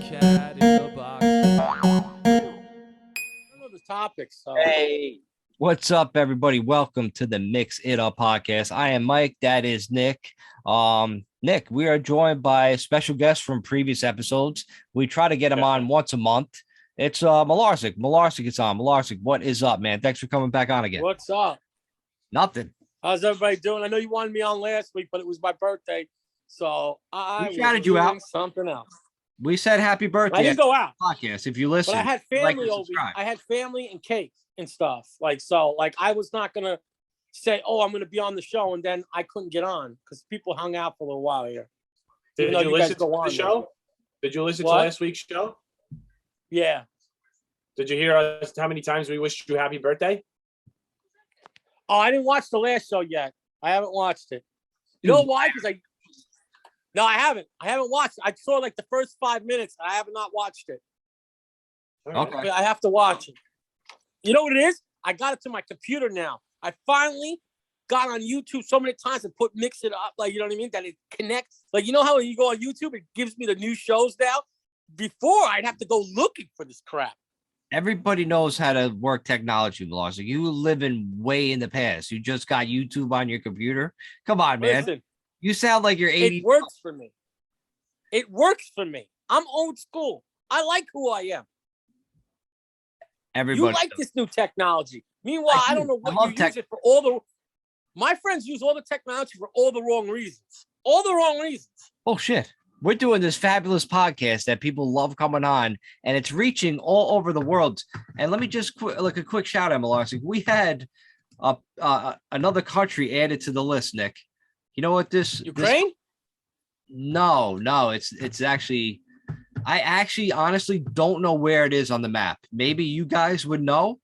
cat in the box. I don't know the topics. So. Hey, what's up, everybody? Welcome to the Mix It Up podcast. I am Mike. That is Nick. Nick, we are joined by a special guest from previous episodes. We try to get him on once a month. It's MELERZO. MELERZO is on. MELERZO, what is up, man? Thanks for coming back on again. What's up? Nothing. How's everybody doing? I know you wanted me on last week, but it was my birthday, so I shouted you out. Something else. We said happy birthday. I didn't go out. Podcast. If you listen, but I had family over. I had family and cake and stuff. I was not gonna say, "Oh, I'm gonna be on the show," and then I couldn't get on because people hung out for a little while here. Did you listen to the show? Did you listen to last week's show? Yeah. Did you hear us how many times we wished you happy birthday? Oh, I didn't watch the last show yet. I haven't watched it. You know why? Because No, I haven't. I haven't watched it. I saw like the first 5 minutes. I have not watched it. Okay. I have to watch it. You know what it is? I got it to my computer now. I finally got on YouTube so many times and mix it up. Like, you know what I mean? That it connects. Like, you know how when you go on YouTube, it gives me the new shows now? Before, I'd have to go looking for this crap. Everybody knows how to work technology, MELERZO. You live in way in the past. You just got YouTube on your computer. Come on, man. Listen, you sound like you're 80. It works for me. It works for me. I'm old school. I like who I am. Everybody you like this new technology. Meanwhile, I don't know what you use it for. My friends use all the technology for all the wrong reasons. All the wrong reasons. Oh, shit. We're doing this fabulous podcast that people love coming on, and it's reaching all over the world. And let me just a quick shout out, MELERZO. We had another country added to the list, Nick. You know what this Ukraine? No, it's actually I actually honestly don't know where it is on the map. Maybe you guys would know,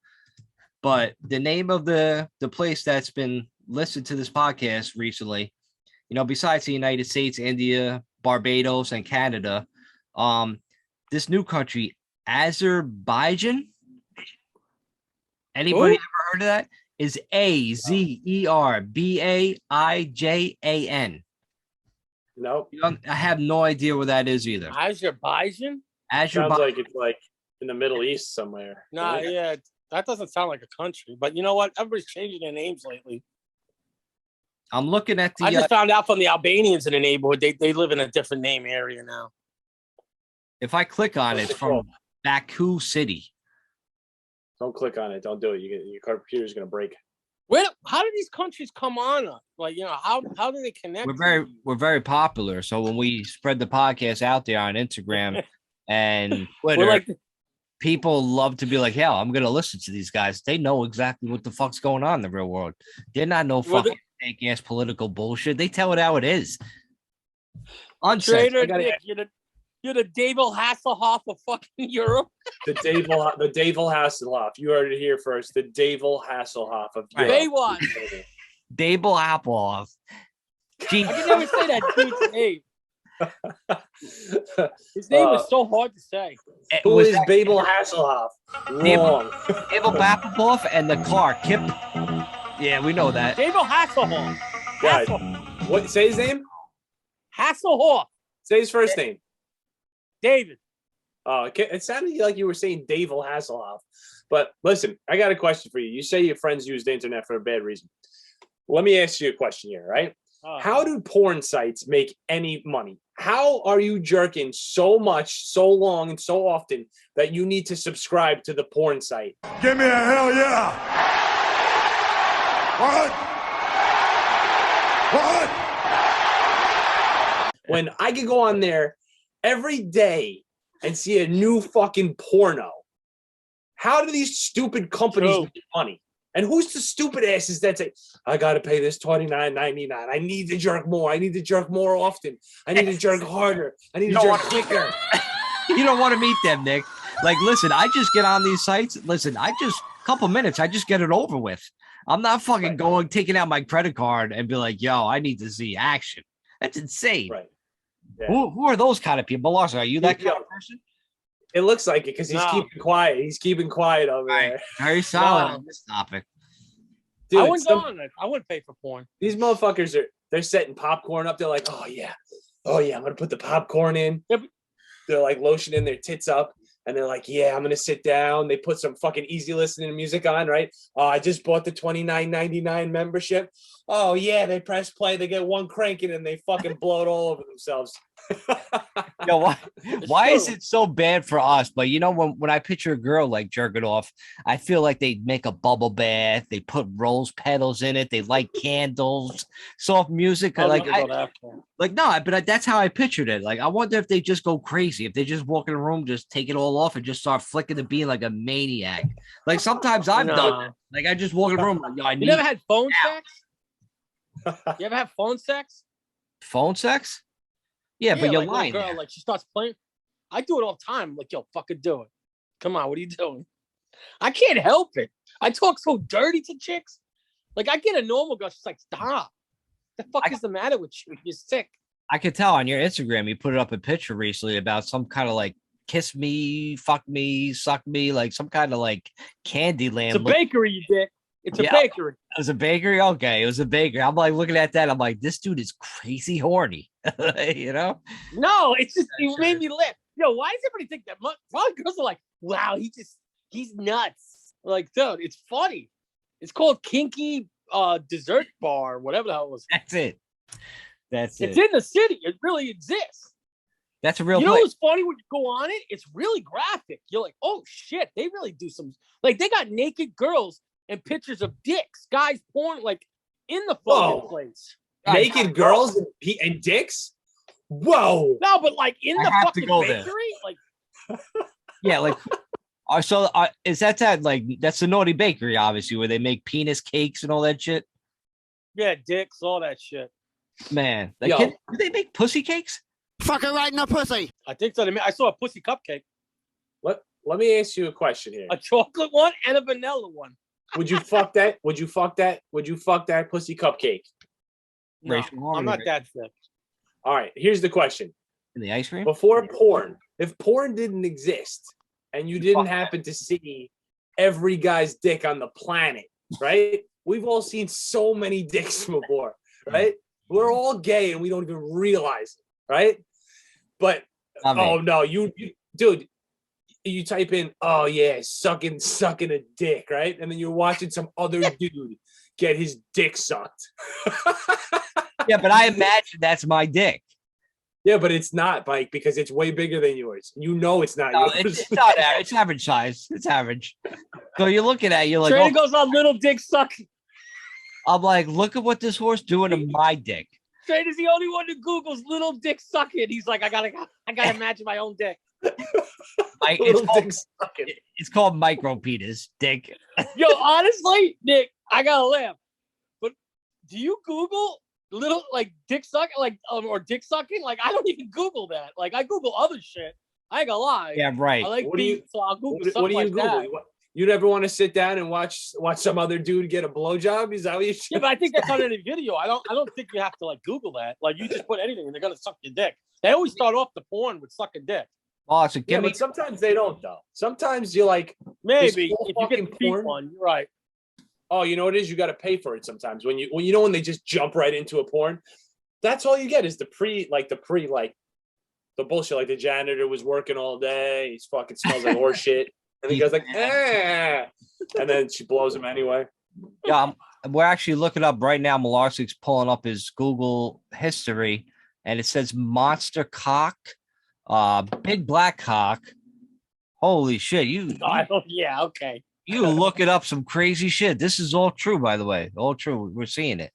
but the name of the place that's been listed to this podcast recently, besides the United States, India, Barbados, and Canada, this new country, Azerbaijan. Anybody ever heard of that? Is Azerbaiján. Nope. I have no idea where that is either. Azerbaijan? Sounds like it's like in the Middle East somewhere. Nah, yeah, that doesn't sound like a country. But you know what? Everybody's changing their names lately. I'm looking at the. I just found out from the Albanians in the neighborhood. They live in a different name area now. If I click on it, it's from Baku City. Don't click on it. Don't do it. Your computer's gonna break. How do these countries come on? Like, how do they connect? We're very popular. So when we spread the podcast out there on Instagram and Twitter, people love to be like, "Hell, I'm gonna listen to these guys." They know exactly what the fuck's going on in the real world. They're not no fucking fake ass political bullshit. They tell it how it is. Trader Nick, you're the David Hasselhoff of fucking Europe. The David Hasselhoff. You heard it here first. The David Hasselhoff of Europe. Baywatch. David Hasselhoff. I can never say that dude's name. His name is so hard to say. Who is David Hasselhoff? Wrong. David Hasselhoff and the Clark Kip. Yeah, we know that. David Hasselhoff. Guys, what? Say his name. Hasselhoff. Say his first name. David. It sounded like you were saying David Hasselhoff. But listen, I got a question for you. You say your friends use the internet for a bad reason. Let me ask you a question here, right? How do porn sites make any money? How are you jerking so much, so long, and so often that you need to subscribe to the porn site? Give me a hell yeah! What? When I could go on there every day and see a new fucking porno. How do these stupid companies make money? And who's the stupid asses that say, I got to pay this $29.99. I need to jerk more. I need to jerk more often. I need to jerk harder. I need to jerk quicker. You don't want to meet them, Nick. Like, listen, I just get on these sites. Listen, couple minutes, I just get it over with. I'm not fucking taking out my credit card and be like, yo, I need to see action. That's insane. Right. Yeah. Who are those kind of people? Are you that kind of person? It looks like it because he's keeping quiet. He's keeping quiet over there. Very solid on this topic. Dude, I wouldn't go on it. I wouldn't pay for porn. These motherfuckers they're setting popcorn up. They're like, oh yeah, I'm gonna put the popcorn in. Yeah, they're like lotioning their tits up. And they're like, yeah, I'm gonna sit down. They put some fucking easy listening music on, right? Oh, I just bought the $29.99 membership. Oh yeah, they press play, they get one cranking, and they fucking blow it all over themselves. Yo, why is true. it so bad for us? But you know, when I picture a girl like jerking off, I feel like they make a bubble bath, they put rose petals in it, they light candles, soft music. I'll Like, never go that far. like no, but that's how I pictured it. Like, I wonder if they just go crazy, if they just walk in a room, just take it all off, and just start flicking the bean like a maniac. Like sometimes I've done Nah. that. Like I just walk in a room, like, yo, I You need never had phone sex? You ever have phone sex? phone sex. Yeah, but you're like when a lying. girl, There. like she starts playing. I do it all the time. I'm like, yo, fucking do it. Come on, what are you doing? I can't help it. I talk so dirty to chicks. Like I get a normal girl, she's like, stop. The fuck is the matter with you? You're sick. I could tell on your Instagram, you put up a picture recently about some kind of like kiss me, fuck me, suck me, like some kind of like candy land. It's a bakery, you dick. It's a bakery. It was a bakery. Okay, it was a bakery. I'm like looking at that. I'm like, this dude is crazy horny. You know? No, it's just it made me laugh. Yo, why does everybody think that? Probably girls are like, wow, he's nuts. Like, dude, it's funny. It's called Kinky Dessert Bar, whatever the hell it was. That's it. That's It's it. in the city. It really exists. That's a real. You know place. what's funny when you go on it? It's really graphic. You're like, oh shit, they really do some. Like they got naked girls and pictures of dicks, guys porn, like in the fucking Whoa. place. Naked girls and dicks. Whoa. No, but like in I the have to fucking go there. bakery, like Yeah, like. So is that like that's the naughty bakery, obviously, where they make penis cakes and all that shit? yeah, dicks, all that shit. Man, like, Yo. do they make pussy cakes? Fuck her right in the pussy. I think so. I saw a pussy cupcake, Let me ask you a question here. a chocolate one and a vanilla one. Would you fuck that? Would you fuck that? Would you fuck that pussy cupcake? No, Racial harmony, I'm not right? that sick. All right, here's the question. In the ice cream? Before porn, if porn didn't exist and you didn't happen to see every guy's dick on the planet, right? We've all seen so many dicks before, right? We're all gay and we don't even realize it, right? But oh no, you dude, you type in, oh yeah, sucking a dick, right? And then you're watching some other dude get his dick sucked. Yeah, but I imagine that's my dick. Yeah, but it's not, Mike, because it's way bigger than yours. You know it's not No, yours. it's not average. It's average size. It's average. So you're looking at it, you're like, Trader oh, goes on little dick sucking. I'm like, look at what this horse doing to my dick. Trader's the only one who Googles little dick sucking. He's like, I gotta imagine my own dick. Like, Little dick sucking. it's called micro penis dick. Yo, honestly, Nick, I gotta laugh. But do you Google little like dick sucking, like or dick sucking? Like I don't even Google that. Like I Google other shit. I ain't gonna lie. Yeah, right. I like What do you- beats, so I'll Google What something do you like Google? that. You never want to sit down and watch some other dude get a blowjob? Is that what you should? Yeah, but I think that's on any video. I don't think you have to like Google that. Like you just put anything and they're gonna suck your dick. They always start off the porn with sucking dick. Oh, so Yeah, give me. but sometimes they don't though. Sometimes you're like, Maybe whole if you get fucking the feet porn. one, you're right. oh, you know what it is? You got to pay for it sometimes. When they just jump right into a porn, that's all you get is the bullshit. Like the janitor was working all day. He fucking smells like horse shit. And he goes like, and then she blows him anyway. Yeah, we're actually looking up right now. Malarsik's pulling up his Google history, and it says monster cock, big black cock. Holy shit! Yeah, okay. You looking up some crazy shit. This is all true, by the way. All true. We're seeing it.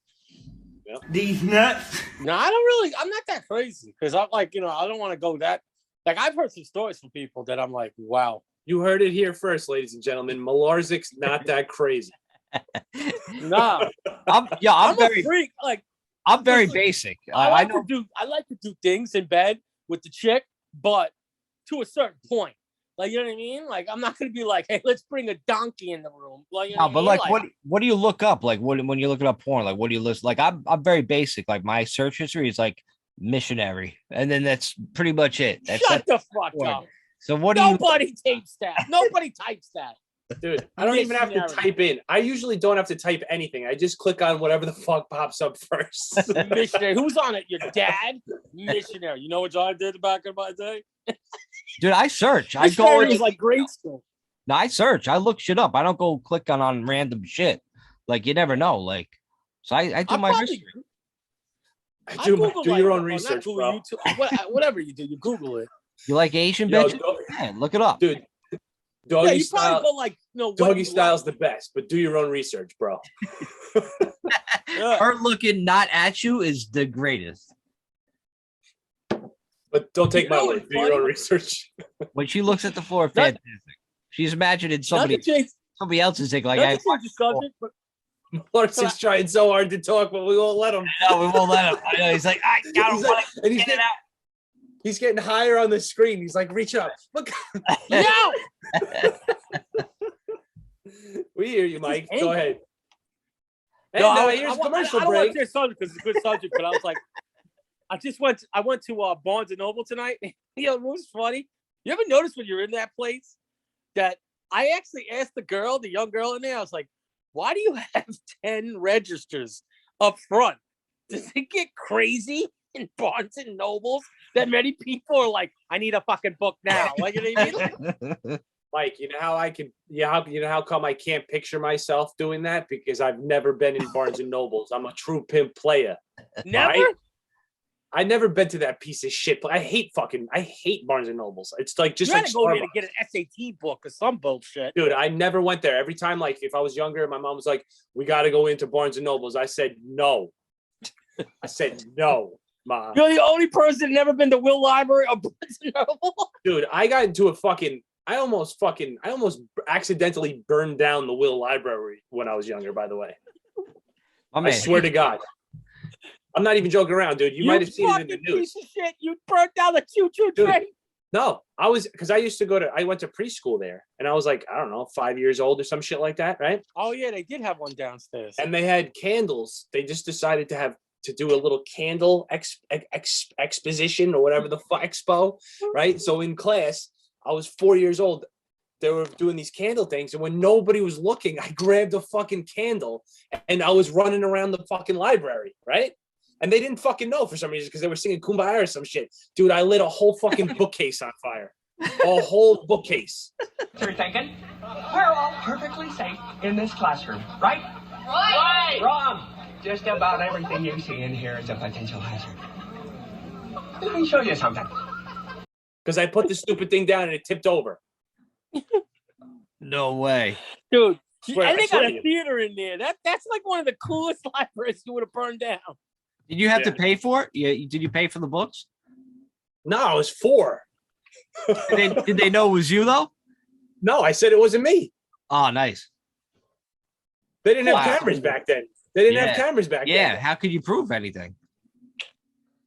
These nuts. No, I'm not that crazy because I'm like, I don't want to go that. Like I've heard some stories from people that I'm like, wow. You heard it here first, ladies and gentlemen. Malarsik's not that crazy. Nah, I'm I'm very a freak. Like I'm very listen, basic. I I like know. to do things in bed with the chick, but to a certain point. Like you know what I mean? Like I'm not gonna be like, hey, let's bring a donkey in the room. Like, you know No, but what I mean? like, what do you look up? Like, when you're looking up porn, like, what do you list? Like, I'm very basic. Like, my search history is like missionary, and then that's pretty much it. Shut the fuck porn. up. So what do you? Nobody tapes that. Nobody types that. Dude, I don't even have to Missionary. type in. I usually don't have to type anything. I just click on whatever the fuck pops up first. Missionary. Who's on it? Your dad? Missionary. You know what John did back in my day? Dude, I search. I This go is like grade school. No, I search. I look shit up. I don't go click on random shit. Like you never know. Like, so I do I my probably- research. Do your own research, Google, bro. YouTube, whatever you do, you Google it. You like Asian Yo, bitches? Yeah, look it up. Dude, Yeah, doggy you probably style. go like, what Doggy you style's like. the best, but do your own research, bro. Yeah. Her looking not at you is the greatest. But don't take You my know word. what's Do your funny? own research. When she looks at the floor, Not- fantastic. She's imagining Not somebody to change, else's dick. Like not I to change the subject, but Larson's trying so hard to talk, but we won't let him. no, we won't let him. I know. He's like, I don't He's want like, to and he's get it getting, out. he's getting higher on the screen. He's like, reach up. Look, no. we hear you, Mike. Go angry. ahead. Hey, No, no, I here's a don't commercial want break. to say subject because it's a good subject, but I was like, I went to Barnes and Noble tonight. You know, it was funny. You ever notice when you're in that place that I actually asked the young girl in there, I was like, why do you have 10 registers up front? Does it get crazy in Barnes and Nobles that many people are like, I need a fucking book now? Like, you know what I mean? Mike, you know how I can? Yeah, you know how come I can't picture myself doing that because I've never been in Barnes and Nobles. I'm a true pimp player. Never? Right? I never been to that piece of shit. But I hate Barnes and Nobles. It's like just You had like to go there to Starbucks. get an SAT book or some bullshit. Dude, I never went there. Every time, like if I was younger, my mom was like, "We got to go into Barnes and Nobles." I said no. I said no, Mom. You're the only person that never been to Will Library or Barnes and Noble. Dude, I got into a fucking. I almost accidentally burned down the Will Library when I was younger. By the way, I swear to God, I'm not even joking around, dude. You might have seen it in the fucking news. piece of shit! You burnt down the choo-choo Dude. train. No, I went to preschool there, and I was like, I don't know, 5 years old or some shit like that, right? Oh yeah, they did have one downstairs. And they had candles. They just decided to do a little candle exposition or whatever the fuck expo, right? So in class, I was 4 years old. They were doing these candle things, and when nobody was looking, I grabbed a fucking candle and I was running around the fucking library, right? And they didn't fucking know for some reason because they were singing Kumbaya or some shit. Dude, I lit a whole fucking bookcase on fire. A whole bookcase. You're thinking, we're all perfectly safe in this classroom, right? Right. Wrong. Just about everything you see in here is a potential hazard. Let me show you something. Because I put the stupid thing down and it tipped over. No way. Dude, Swear, and I they swear got to a you. theater in there. That's like one of the coolest libraries you would have burned down. Did you have to Yeah. pay for it? Yeah. Did you pay for the books? No, I was 4. Did they know it was you though? No, I said it wasn't me. Oh, nice. They didn't have Wow. cameras back then. They didn't have Yeah. cameras back Yeah. then. How could you prove anything?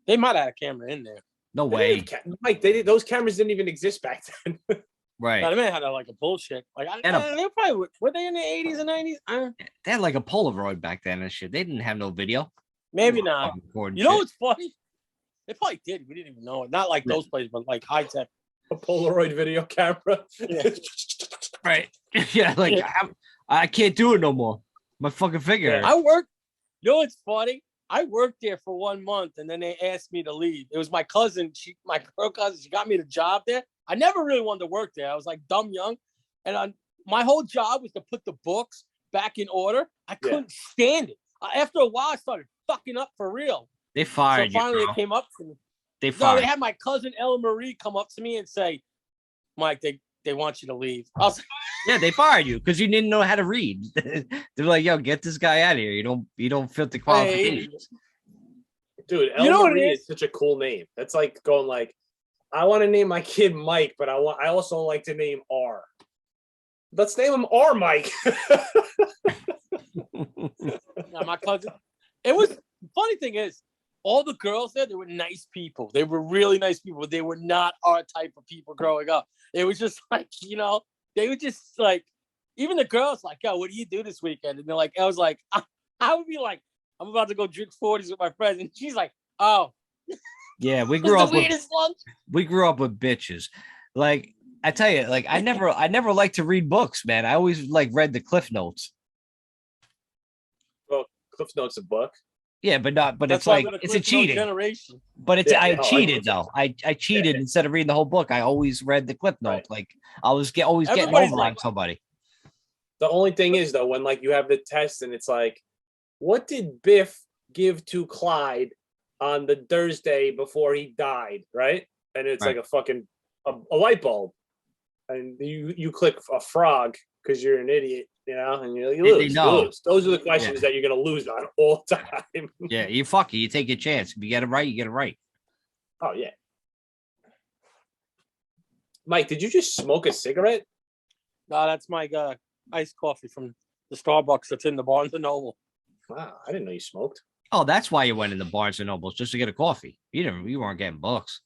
They might have had a camera in there. No They way. didn't have Mike, those cameras didn't even exist back then. Right. But I mean, had like a bullshit. Like And they probably were they in the 80s and 90s? They had like a Polaroid back then and shit. They didn't have no video. Maybe not. Recording You know shit. what's funny? They probably did. We didn't even know it. Not like those places, but like high tech. A Polaroid video camera. Yeah. Right. Yeah. Like Yeah. I can't do it no more. My fucking finger. Yeah. I worked. You know what's funny? I worked there for 1 month and then they asked me to leave. It was my cousin, my girl cousin, she got me the job there. I never really wanted to work there. I was like dumb young. And my whole job was to put the books back in order. I couldn't stand it. After a while, I started fucking up for real. They So fired you. finally Bro. it came up to me. They No, fired. they had my cousin Ella Marie come up to me and say, Mike, they want you to leave. I was like, Yeah, they fired you because you didn't know how to read. They're like, "Yo, get this guy out of here. You don't fit the qualifications." Dude, You know what Marie it is such a cool name. That's like going like, I want to name my kid Mike, but I also like to name R. Let's name him R Mike. Now, my cousin. It was funny thing is, all the girls there, they were nice people. They were really nice people. They were not our type of people growing up. It was just like, they were just like, even the girls like, yo, what do you do this weekend? And they're like, I was like, I would be like, I'm about to go drink 40s with my friends. And she's like, oh, Yeah, we it grew was up the with weirdest lunch. bitches. Like I tell you, like I never liked to read books, man. I always like read the Cliff Notes. Well, Cliff Notes a book. Yeah, but not. But That's it's why like we're the it's a Cliff Note cheating. generation. But it's Yeah, I no, cheated 100%. though. I cheated instead of reading the whole book. I always read the clip note. Right. Like I was always getting Everybody's over like- on somebody. The only thing is though, when like you have the test and it's like, what did Biff give to Clyde on the Thursday before he died, right? And it's Right. like a fucking a light bulb, and you click a frog because you're an idiot, you know, and you They lose. You know. lose. Those are the questions that you're gonna lose on all time. Yeah, you fuck it. You take your chance. If you get it right, you get it right. Oh yeah. Mike, did you just smoke a cigarette? No, that's my iced coffee from the Starbucks that's in the Barnes and Noble. Wow, I didn't know you smoked. Oh, that's why you went in the Barnes and Nobles just to get a coffee. You weren't getting books.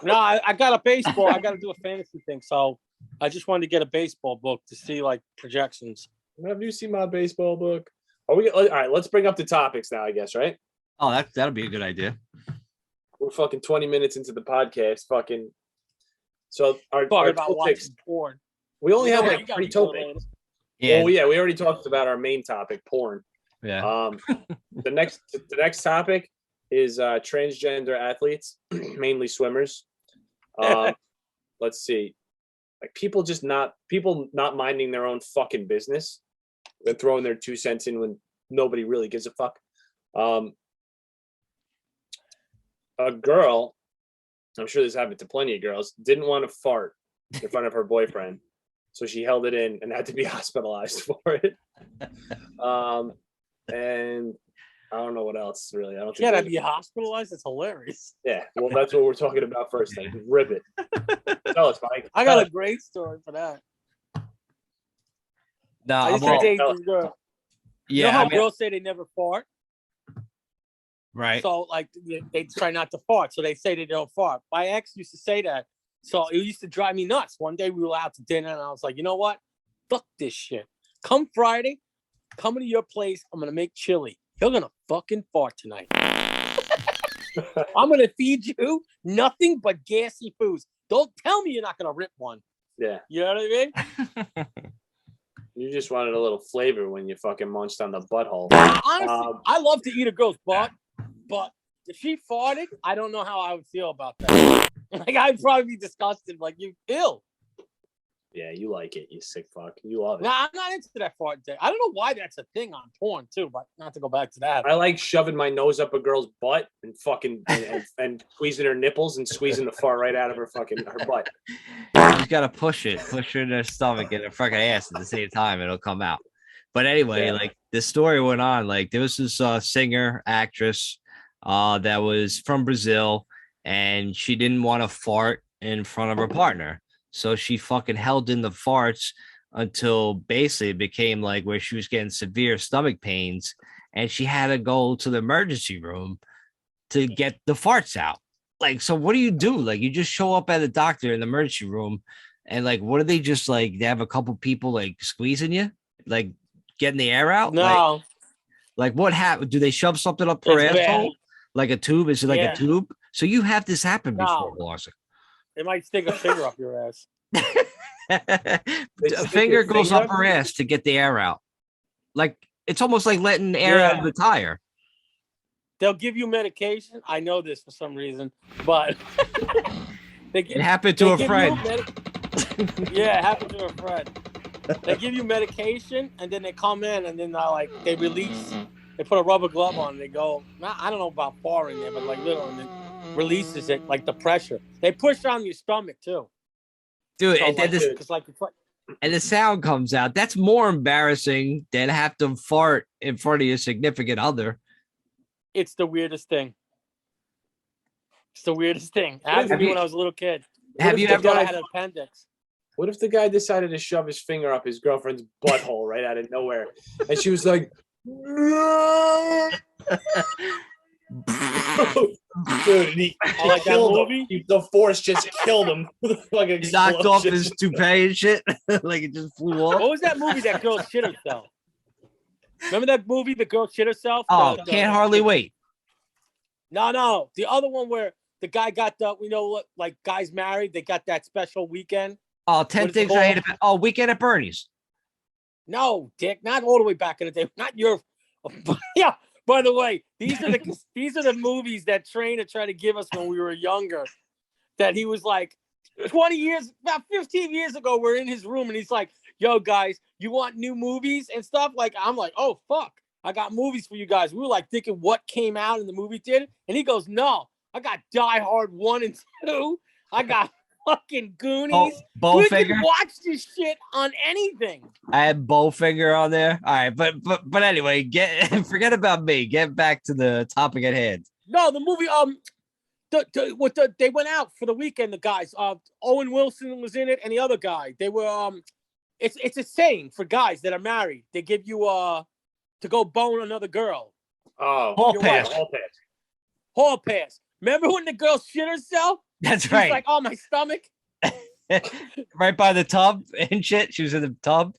No, I got a baseball. I got to do a fantasy thing, so I just wanted to get a baseball book to see like projections. Have you seen my baseball book? Are we all right? Let's bring up the topics now, I guess, right? Oh, that'll be a good idea. We're fucking 20 minutes into the podcast. Fucking. So our Talking about topics, watching porn. we only have You like got 3 me going topics. later. Yeah, Well, yeah, we already talked about our main topic, porn. yeah. The next topic is transgender athletes, mainly swimmers. Let's see, like people not minding their own fucking business. They're throwing their 2 cents in when nobody really gives a fuck. A girl, I'm sure this happened to plenty of girls, didn't want to fart in front of her boyfriend, so she held it in and had to be hospitalized for it. And I don't know what else really. I don't think. Yeah, there's- to be hospitalized. It's hilarious. Yeah, well, that's what we're talking about first. Then rip it. Tell us, Mike. I got a great story for that. No, I used to all- date tell this girl. You yeah, know how I mean, girls say they never fart? right. So like they try not to fart, so they say they don't fart. My ex used to say that, so it used to drive me nuts. One day we were out to dinner, and I was like, you know what? Fuck this shit. Come Friday, coming to your place, I'm gonna make chili. You're gonna fucking fart tonight. I'm gonna feed you nothing but gassy foods. Don't tell me you're not gonna rip one. Yeah, You know what I mean? you just wanted a little flavor when you fucking munched on the butthole. Honestly, I love to eat a girl's butt, but if she farted, I don't know how I would feel about that. Like I'd probably be disgusted. Like you ill. Yeah, you like it, you sick fuck. You love it. Nah, I'm not into that fart thing. I don't know why that's a thing on porn too, but not to go back to that. I like shoving my nose up a girl's butt and fucking and squeezing her nipples and squeezing the fart right out of her butt. You just gotta push her in her stomach and her fucking ass at the same time. It'll come out. But anyway, Yeah. like the story went on. Like there was this singer actress that was from Brazil, and she didn't want to fart in front of her partner, so she fucking held in the farts until basically it became like where she was getting severe stomach pains, and she had to go to the emergency room to get the farts out. Like, so what do you do? Like, you just show up at a doctor in the emergency room, and like, what do they just like? They have a couple people like squeezing you, like getting the air out. No, Like what happened? Do they shove something up her It's bad. asshole? Like a tube? Is it like Yeah. a tube? So you have this happen before, No. Larson. it might stick a finger up your ass. A stick finger your goes finger up her ass to get the air out. Like it's almost like letting air out of the tire. They'll give you medication. I know this for some reason, but they It happened to they a give you friend. yeah, it happened to a friend. They give you medication, and then they come in, and then they release. They put a rubber glove on. And they go. I don't know about far in there, but like little, and it releases it like the pressure. They push on your stomach too. Dude, So, and then like, this, 'cause, like, and the sound comes out. That's more embarrassing than have to fart in front of your significant other. it's the weirdest thing. It's the weirdest thing. It happened to Have me you- when I was a little kid. Have if you the ever? I guy- had an appendix. What if the guy decided to shove his finger up his girlfriend's butthole right out of nowhere, and she was like, "Dude, he like that killed him. movie? The force just killed him." Like He knocked off his toupee and shit. Like it just flew off. What was that movie that girl shit herself? Remember that movie, the girl shit herself? Oh, can't hardly wait. No. The other one where the guy got what, like guys married, they got that special weekend. Oh, What 10 is it things I called? hate about. Oh, Weekend at Bernie's. No, Dick, not all the way back in the day. Not your, yeah, By the way, these are the movies that Trainer tried to give us when we were younger. That he was like, 20 years, about 15 years ago, we're in his room and he's like, yo, guys, you want new movies and stuff? Like, I'm like, oh, fuck. I got movies for you guys. We were like thinking what came out in the movie theater. And he goes, no, I got Die Hard 1 and 2. I got fucking Goonies. We can watch this shit on anything. I had Bowfinger on there. All right, but anyway, forget about me. Get back to the topic at hand. No, the movie, they went out for the weekend, the guys. Owen Wilson was in it and the other guy. They were it's a saying for guys that are married. They give you to go bone another girl. Oh, hall pass. Hall pass. Remember when the girl shit herself? That's right. She's like, oh, my stomach. Right by the tub and shit. She was in the tub.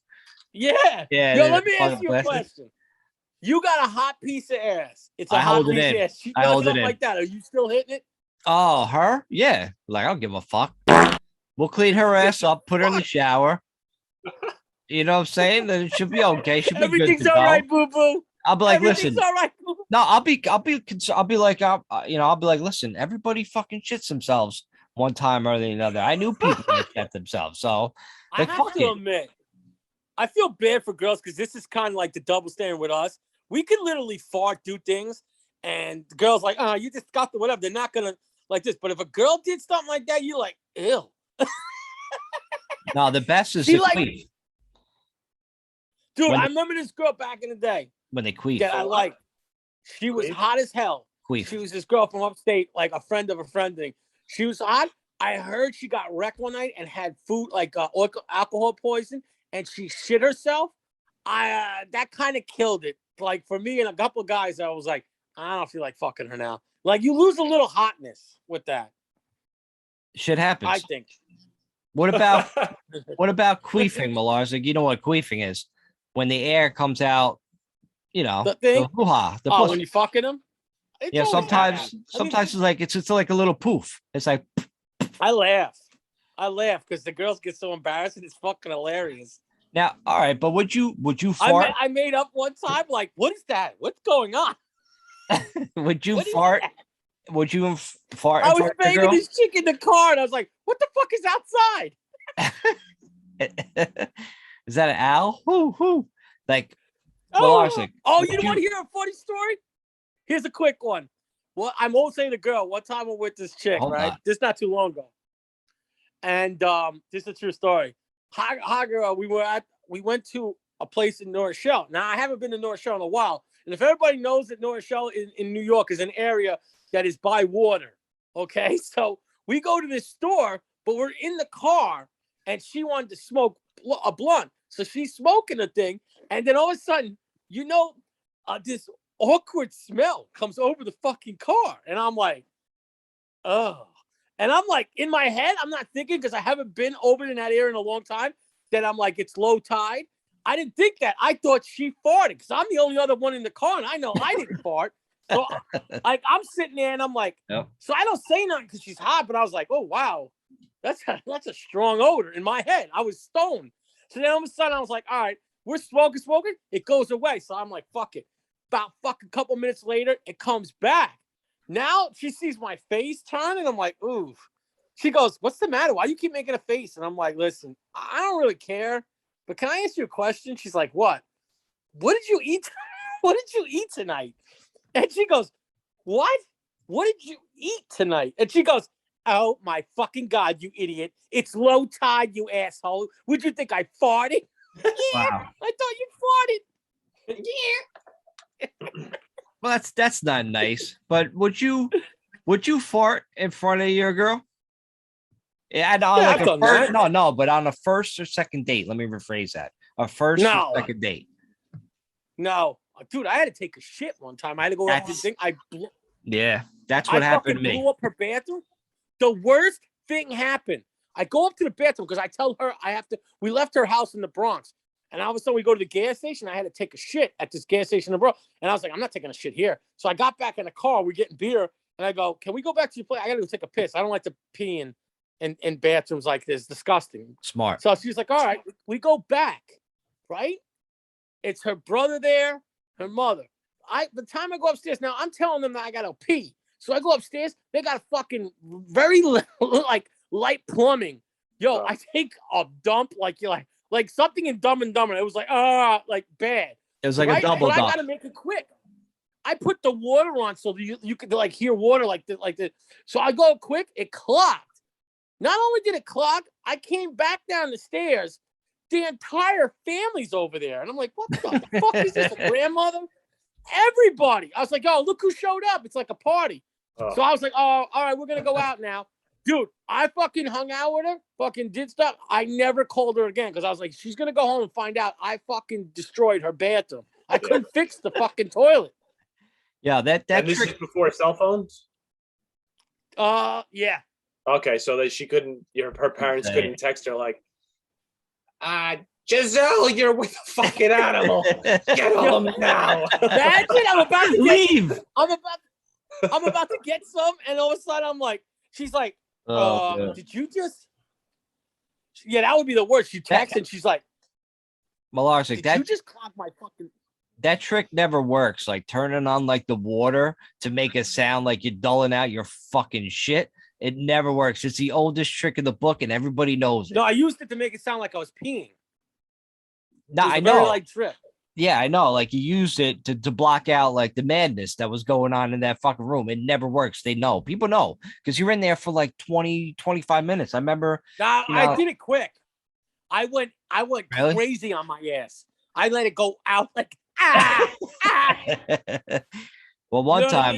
Yeah. Yeah. Yo, let me ask you a question. You got a hot piece of ass. It's a hot piece of ass. She does something like that. Are you still hitting it? Oh, her? Yeah. Like, I don't give a fuck. We'll clean her ass up, put her in the shower. You know what I'm saying? Then it should be okay. She'll be Everything's good to all go. right, boo-boo. I'll be like, listen. All right, boo-boo. No, I'll be like, I'll be like, listen, everybody fucking shits themselves one time or the other. I knew people that shit themselves. So I have to admit, I feel bad for girls because this is kind of like the double standard with us. We could literally fart, do things, and the girl's like, oh, you just got the whatever. They're not gonna like this. But if a girl did something like that, you're like, ew. No, the best is she the queef. Dude, I remember this girl back in the day. When they queef. That I like. She was hot as hell. Queef. She was this girl from upstate, like a friend of a friend thing. She was hot. I heard she got wrecked one night and had food, like alcohol poison, and she shit herself. That kind of killed it. Like for me and a couple of guys, I was like, I don't feel like fucking her now. Like you lose a little hotness with that. Shit happens. I think. What about queefing, Milars? Like, you know what queefing is? When the air comes out, you know, the thing. The hoo-ha, the pussy. When you fucking them. Yeah, sometimes it's like it's like a little poof. It's like I laugh because the girls get so embarrassed and it's fucking hilarious. Now, all right, but would you fart? I made up one time, like, what is that? What's going on? Would you fart? Would you fart? I was banging this chick in the car, and I was like, "What the fuck is outside?" Is that an owl? Whoo. Like, you don't want to hear a funny story? Here's a quick one. Well, I'm always saying to the girl, one time I'm with this chick, right? This not too long ago. And this is a true story. Hi girl, we went to a place in North Shell. Now, I haven't been to North Shell in a while. And if everybody knows that North Shell in New York is an area that is by water, okay? So we go to this store, but we're in the car, and she wanted to smoke a blunt. So she's smoking the thing, and then all of a sudden, this awkward smell comes over the fucking car. And I'm like, oh. And I'm like, in my head, I'm not thinking, because I haven't been over in that area in a long time, that I'm like, it's low tide. I didn't think that. I thought she farted, because I'm the only other one in the car, and I know I didn't fart. So like, I'm sitting there, and I'm like, So I don't say nothing because she's hot, but I was like, oh, wow, that's a strong odor in my head. I was stoned. So then all of a sudden, I was like, all right, we're smoking. It goes away. So I'm like, fuck it. About fucking couple minutes later, it comes back. Now she sees my face turn, and I'm like, ooh. She goes, what's the matter? Why do you keep making a face? And I'm like, listen, I don't really care, but can I ask you a question? She's like, what? What did you eat? What did you eat tonight? And she goes, what? What did you eat tonight? And she goes, oh my fucking God, you idiot. It's low tide, you asshole. Would you think I farted? Yeah, wow. I thought you farted. Yeah. Well, that's not nice. But would you fart in front of your girl? Yeah, but on a first or second date. Let me rephrase that. A first or second date. No, dude, I had to take a shit one time. I had to go out to thing. Yeah, that's what happened to me. Blew up her bathroom. The worst thing happened. I go up to the bathroom because I tell her I have to. We left her house in the Bronx, and all of a sudden we go to the gas station. I had to take a shit at this gas station in the Bronx, and I was like, I'm not taking a shit here. So I got back in the car. We're getting beer, and I go, can we go back to your place? I got to go take a piss. I don't like to pee in bathrooms like this. Disgusting. Smart. So she's like, all right, we go back, right? It's her brother there, her mother. the time I go upstairs now, I'm telling them that I gotta pee. So I go upstairs. They got a fucking very like light plumbing. Yo, I take a dump like you're like something in Dumb and Dumber. It was like like bad. It was like right? a double But I dump. gotta make it quick. I put the water on so that you could like hear water like the. So I go quick. It clogged. Not only did it clog, I came back down the stairs. The entire family's over there, and I'm like, "What the fuck is this? A grandmother?" Everybody. I was like, "Oh, look who showed up! It's like a party." Oh. So I was like, "Oh, all right, we're gonna go out now." Dude, I fucking hung out with her, fucking did stuff. I never called her again because I was like, she's gonna go home and find out I fucking destroyed her bathroom. I couldn't fix the fucking toilet. Yeah, that And this trick. is before cell phones. Yeah. Okay, so that she couldn't. Her parents couldn't text her like, Giselle, you're with a fucking animal. Get home now. That's it. I'm about to Leave. I'm about to get some, and all of a sudden I'm like, she's like, did you just? Yeah, that would be the worst. She texts and she's like, Malarsic, did you just clog my fucking? That trick never works. Like turning on like the water to make it sound like you're dulling out your fucking shit. It never works. It's the oldest trick in the book, and everybody knows it. No, I used it to make it sound like I was peeing. No, I Very know. light trick. Yeah, I know. Like you used it to block out like the madness that was going on in that fucking room. It never works. They know. People know because you're in there for like 20, 25 minutes. I remember. Nah, I did it quick. I went Really? crazy on my ass. I let it go out like Well, one You know what I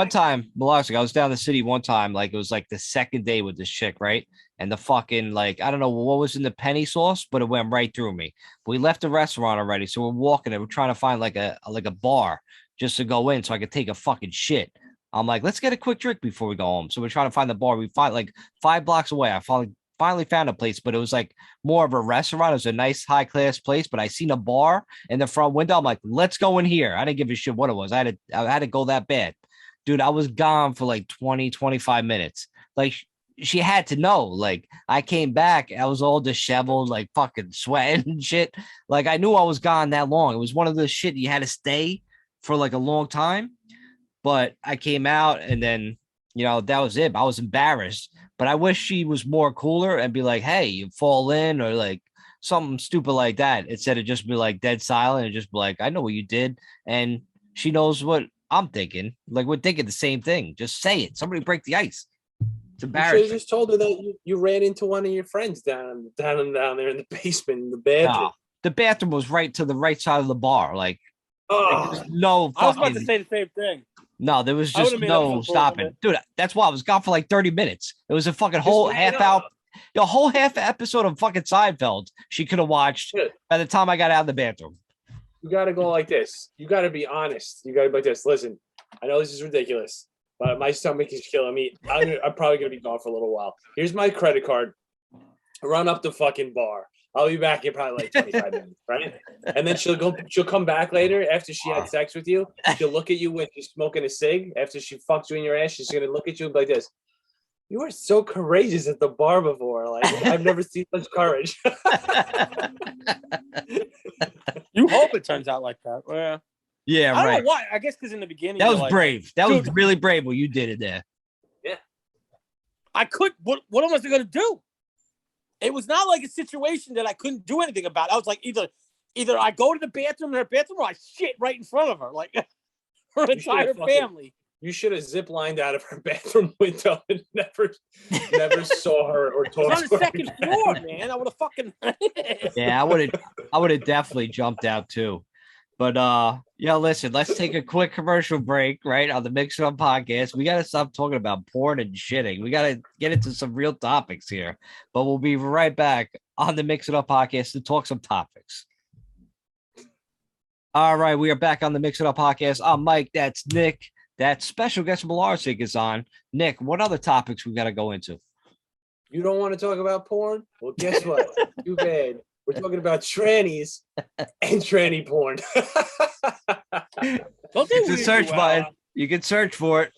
time, mean? Malarsic, I was down the city one time. Like it was like the second day with this chick, right? And the fucking like I don't know what was in the penny sauce, but it went right through me. We left the restaurant already, so we're walking and we're trying to find like a bar just to go in so I could take a fucking shit. I'm like, let's get a quick drink before we go home. So we're trying to find the bar. We find like 5 blocks away. I finally found a place, but it was like more of a restaurant. It was a nice high class place, but I seen a bar in the front window. I'm like, let's go in here. I didn't give a shit what it was. I had to go that bad. Dude, I was gone for like 20, 25 minutes. Like she had to know. Like I came back, I was all disheveled, like fucking sweating and shit. Like I knew I was gone that long. It was one of the shit you had to stay for like a long time. But I came out and then, that was it. I was embarrassed. But I wish she was more cooler and be like, hey, you fall in or like something stupid like that instead of just be like dead silent and just be like, I know what you did. And she knows what I'm thinking. Like we're thinking the same thing. Just say it. Somebody break the ice. It's You embarrassing. should have just told her that you ran into one of your friends down there in the basement in the bathroom. No, the bathroom was right to the right side of the bar. Like Oh, no I was about to fucking. say the same thing. No, there was I just would've made up no for it a stopping. little Dude, that's why I was gone for like 30 minutes. It was a fucking whole man half up. hour. The whole half episode of fucking Seinfeld she could have watched Shit. by the time I got out of the bathroom. You got to go like this. You got to be honest. You got to be like this. Listen, I know this is ridiculous, but my stomach is killing me. I'm probably going to be gone for a little while. Here's my credit card. Run up the fucking bar. I'll be back in probably like 25 minutes, right? And then she'll come back later after she had sex with you. She'll look at you when you're smoking a cig. After she fucks you in your ass, she's going to look at you and be like this. You were so courageous at the bar before. Like, I've never seen such courage. You hope it turns out like that. Yeah. Yeah, I don't right. know why. I guess because in the beginning That you're was like, brave. That was dude. really brave what you did it there. I could. What am I going to do? It was not like a situation that I couldn't do anything about. I was like, either I go to the bathroom in her bathroom or I shit right in front of her, like her entire family. You should have zip lined out of her bathroom window and never saw her or It talked was on to the her. second floor, man. I would have fucking. Yeah, I would have definitely jumped out too. But listen, let's take a quick commercial break, right? On the Mix It Up podcast. We gotta stop talking about porn and shitting. We gotta get into some real topics here. But we'll be right back on the Mix It Up podcast to talk some topics. All right, we are back on the Mix It Up podcast. I'm Mike, that's Nick. That special guest Malarsic is on. Nick, what other topics we gotta go into? You don't want to talk about porn? Well, guess what? Too bad. We're talking about trannies and tranny porn. Don't they It's a weird search you out? button. You can search for it.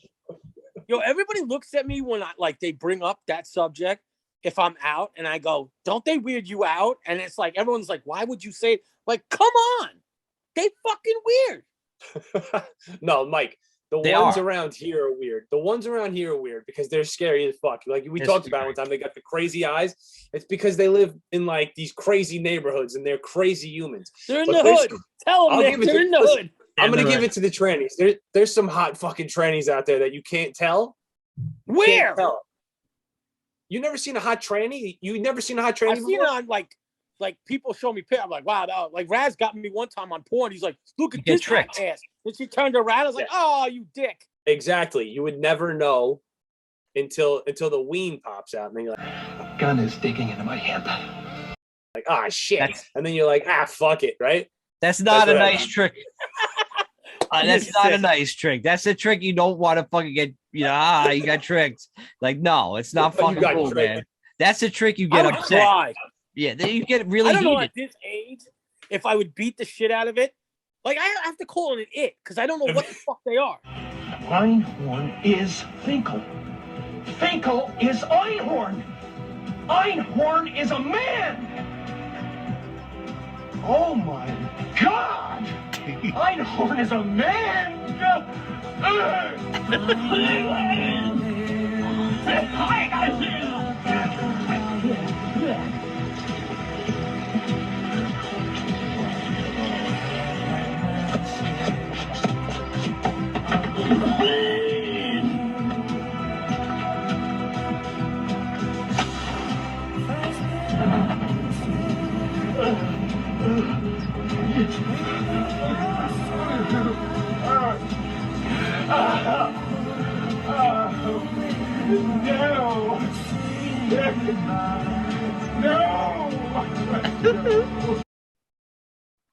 Yo, everybody looks at me when they bring up that subject. If I'm out and I go, don't they weird you out? And it's like everyone's like, why would you say it? Like, come on, they fucking weird. No, Mike. The They ones are. around here are weird. The ones around here are weird because they're scary as fuck. Like we They're talked about scary. one time, they got the crazy eyes. It's because they live in like these crazy neighborhoods and they're crazy humans. They're in But the there's- hood. Tell them I'll that give it they're to- in the listen, hood. I'm gonna They're give it to the trannies. There's some hot fucking trannies out there that you can't tell. Where? Can't tell. You never seen a hot tranny? You never seen a hot tranny I've seen before? it on like people show me pictures. I'm like, wow, that, like Raz got me one time on porn. He's like, look You at get this tricked. ass. And she turned around. I was like, oh, you dick. Exactly. You would never know until the ween pops out, and then you're Gun is digging into my hip. like, ah, shit. That's- And then you're like, ah, fuck it, right? That's not That's a what I nice mean. trick. That's You're not a sick. nice trick. That's a trick you don't want to fucking get. You know, you got tricked. Like, no, it's not You fucking got cool, tricked. man. That's a trick you I get would upset. cry. Yeah, then you get really I don't know heated. at this age if I would beat the shit out of it. Like I have to call it an it because I don't know what the fuck they are. Einhorn is Finkel. Finkel is Einhorn. Einhorn is a man. Oh my God! Einhorn is a man.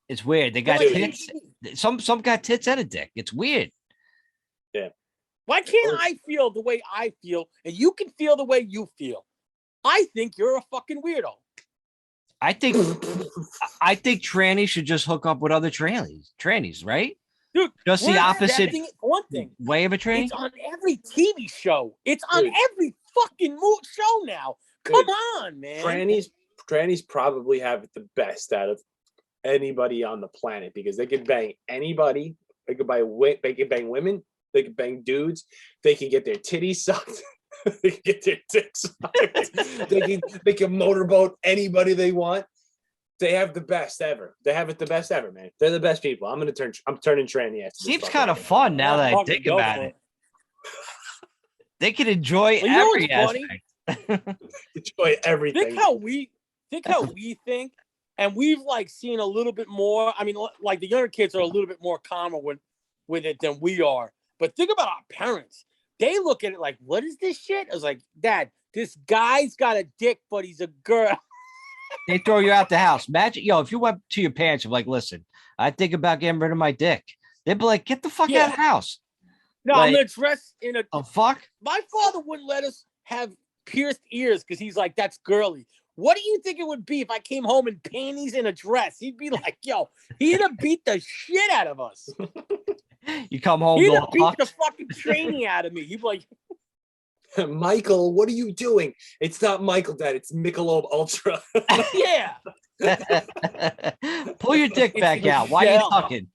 It's weird. They got Like, tits. Some got tits and a dick. It's weird. Why can't I feel the way I feel and you can feel the way you feel? I think you're a fucking weirdo. I think trannies should just hook up with other trannies, right? Dude, Just the we're opposite accepting it for one thing. way of a tranny. It's on every TV show. It's on Dude. every fucking show now. Come Dude, on, man. Trannies probably have it the best out of anybody on the planet because they can bang anybody. They can bang women. They can bang dudes. They can get their titties sucked. They can get their dicks sucked. they can motorboat anybody they want. They have the best ever. They have it the best ever, man. They're the best people. I'm turning tranny. Seems kind of fun now that I Fucking think go about for it. They can enjoy Well, you know every what's funny? aspect. Enjoy everything. Think how we think, and we've like seen a little bit more. I mean, like the younger kids are a little bit more calmer with it than we are. But think about our parents. They look at it like, what is this shit? I was like, Dad, this guy's got a dick, but he's a girl. They throw you out the house. Imagine, if you went to your parents and like, listen, I think about getting rid of my dick. They'd be like, get the fuck out of the house. No, Like- I'm gonna dress in a. Oh, fuck. My father wouldn't let us have pierced ears because he's like, that's girly. What do you think it would be if I came home in panties and a dress? He'd be like, yo, he'd have beat the shit out of us. You come home, He'd go have beat the fucking training out of me. He'd be like, Michael, what are you doing? It's not Michael, Dad. It's Michelob Ultra. yeah. pull your dick back out. Why are you Michelle. talking?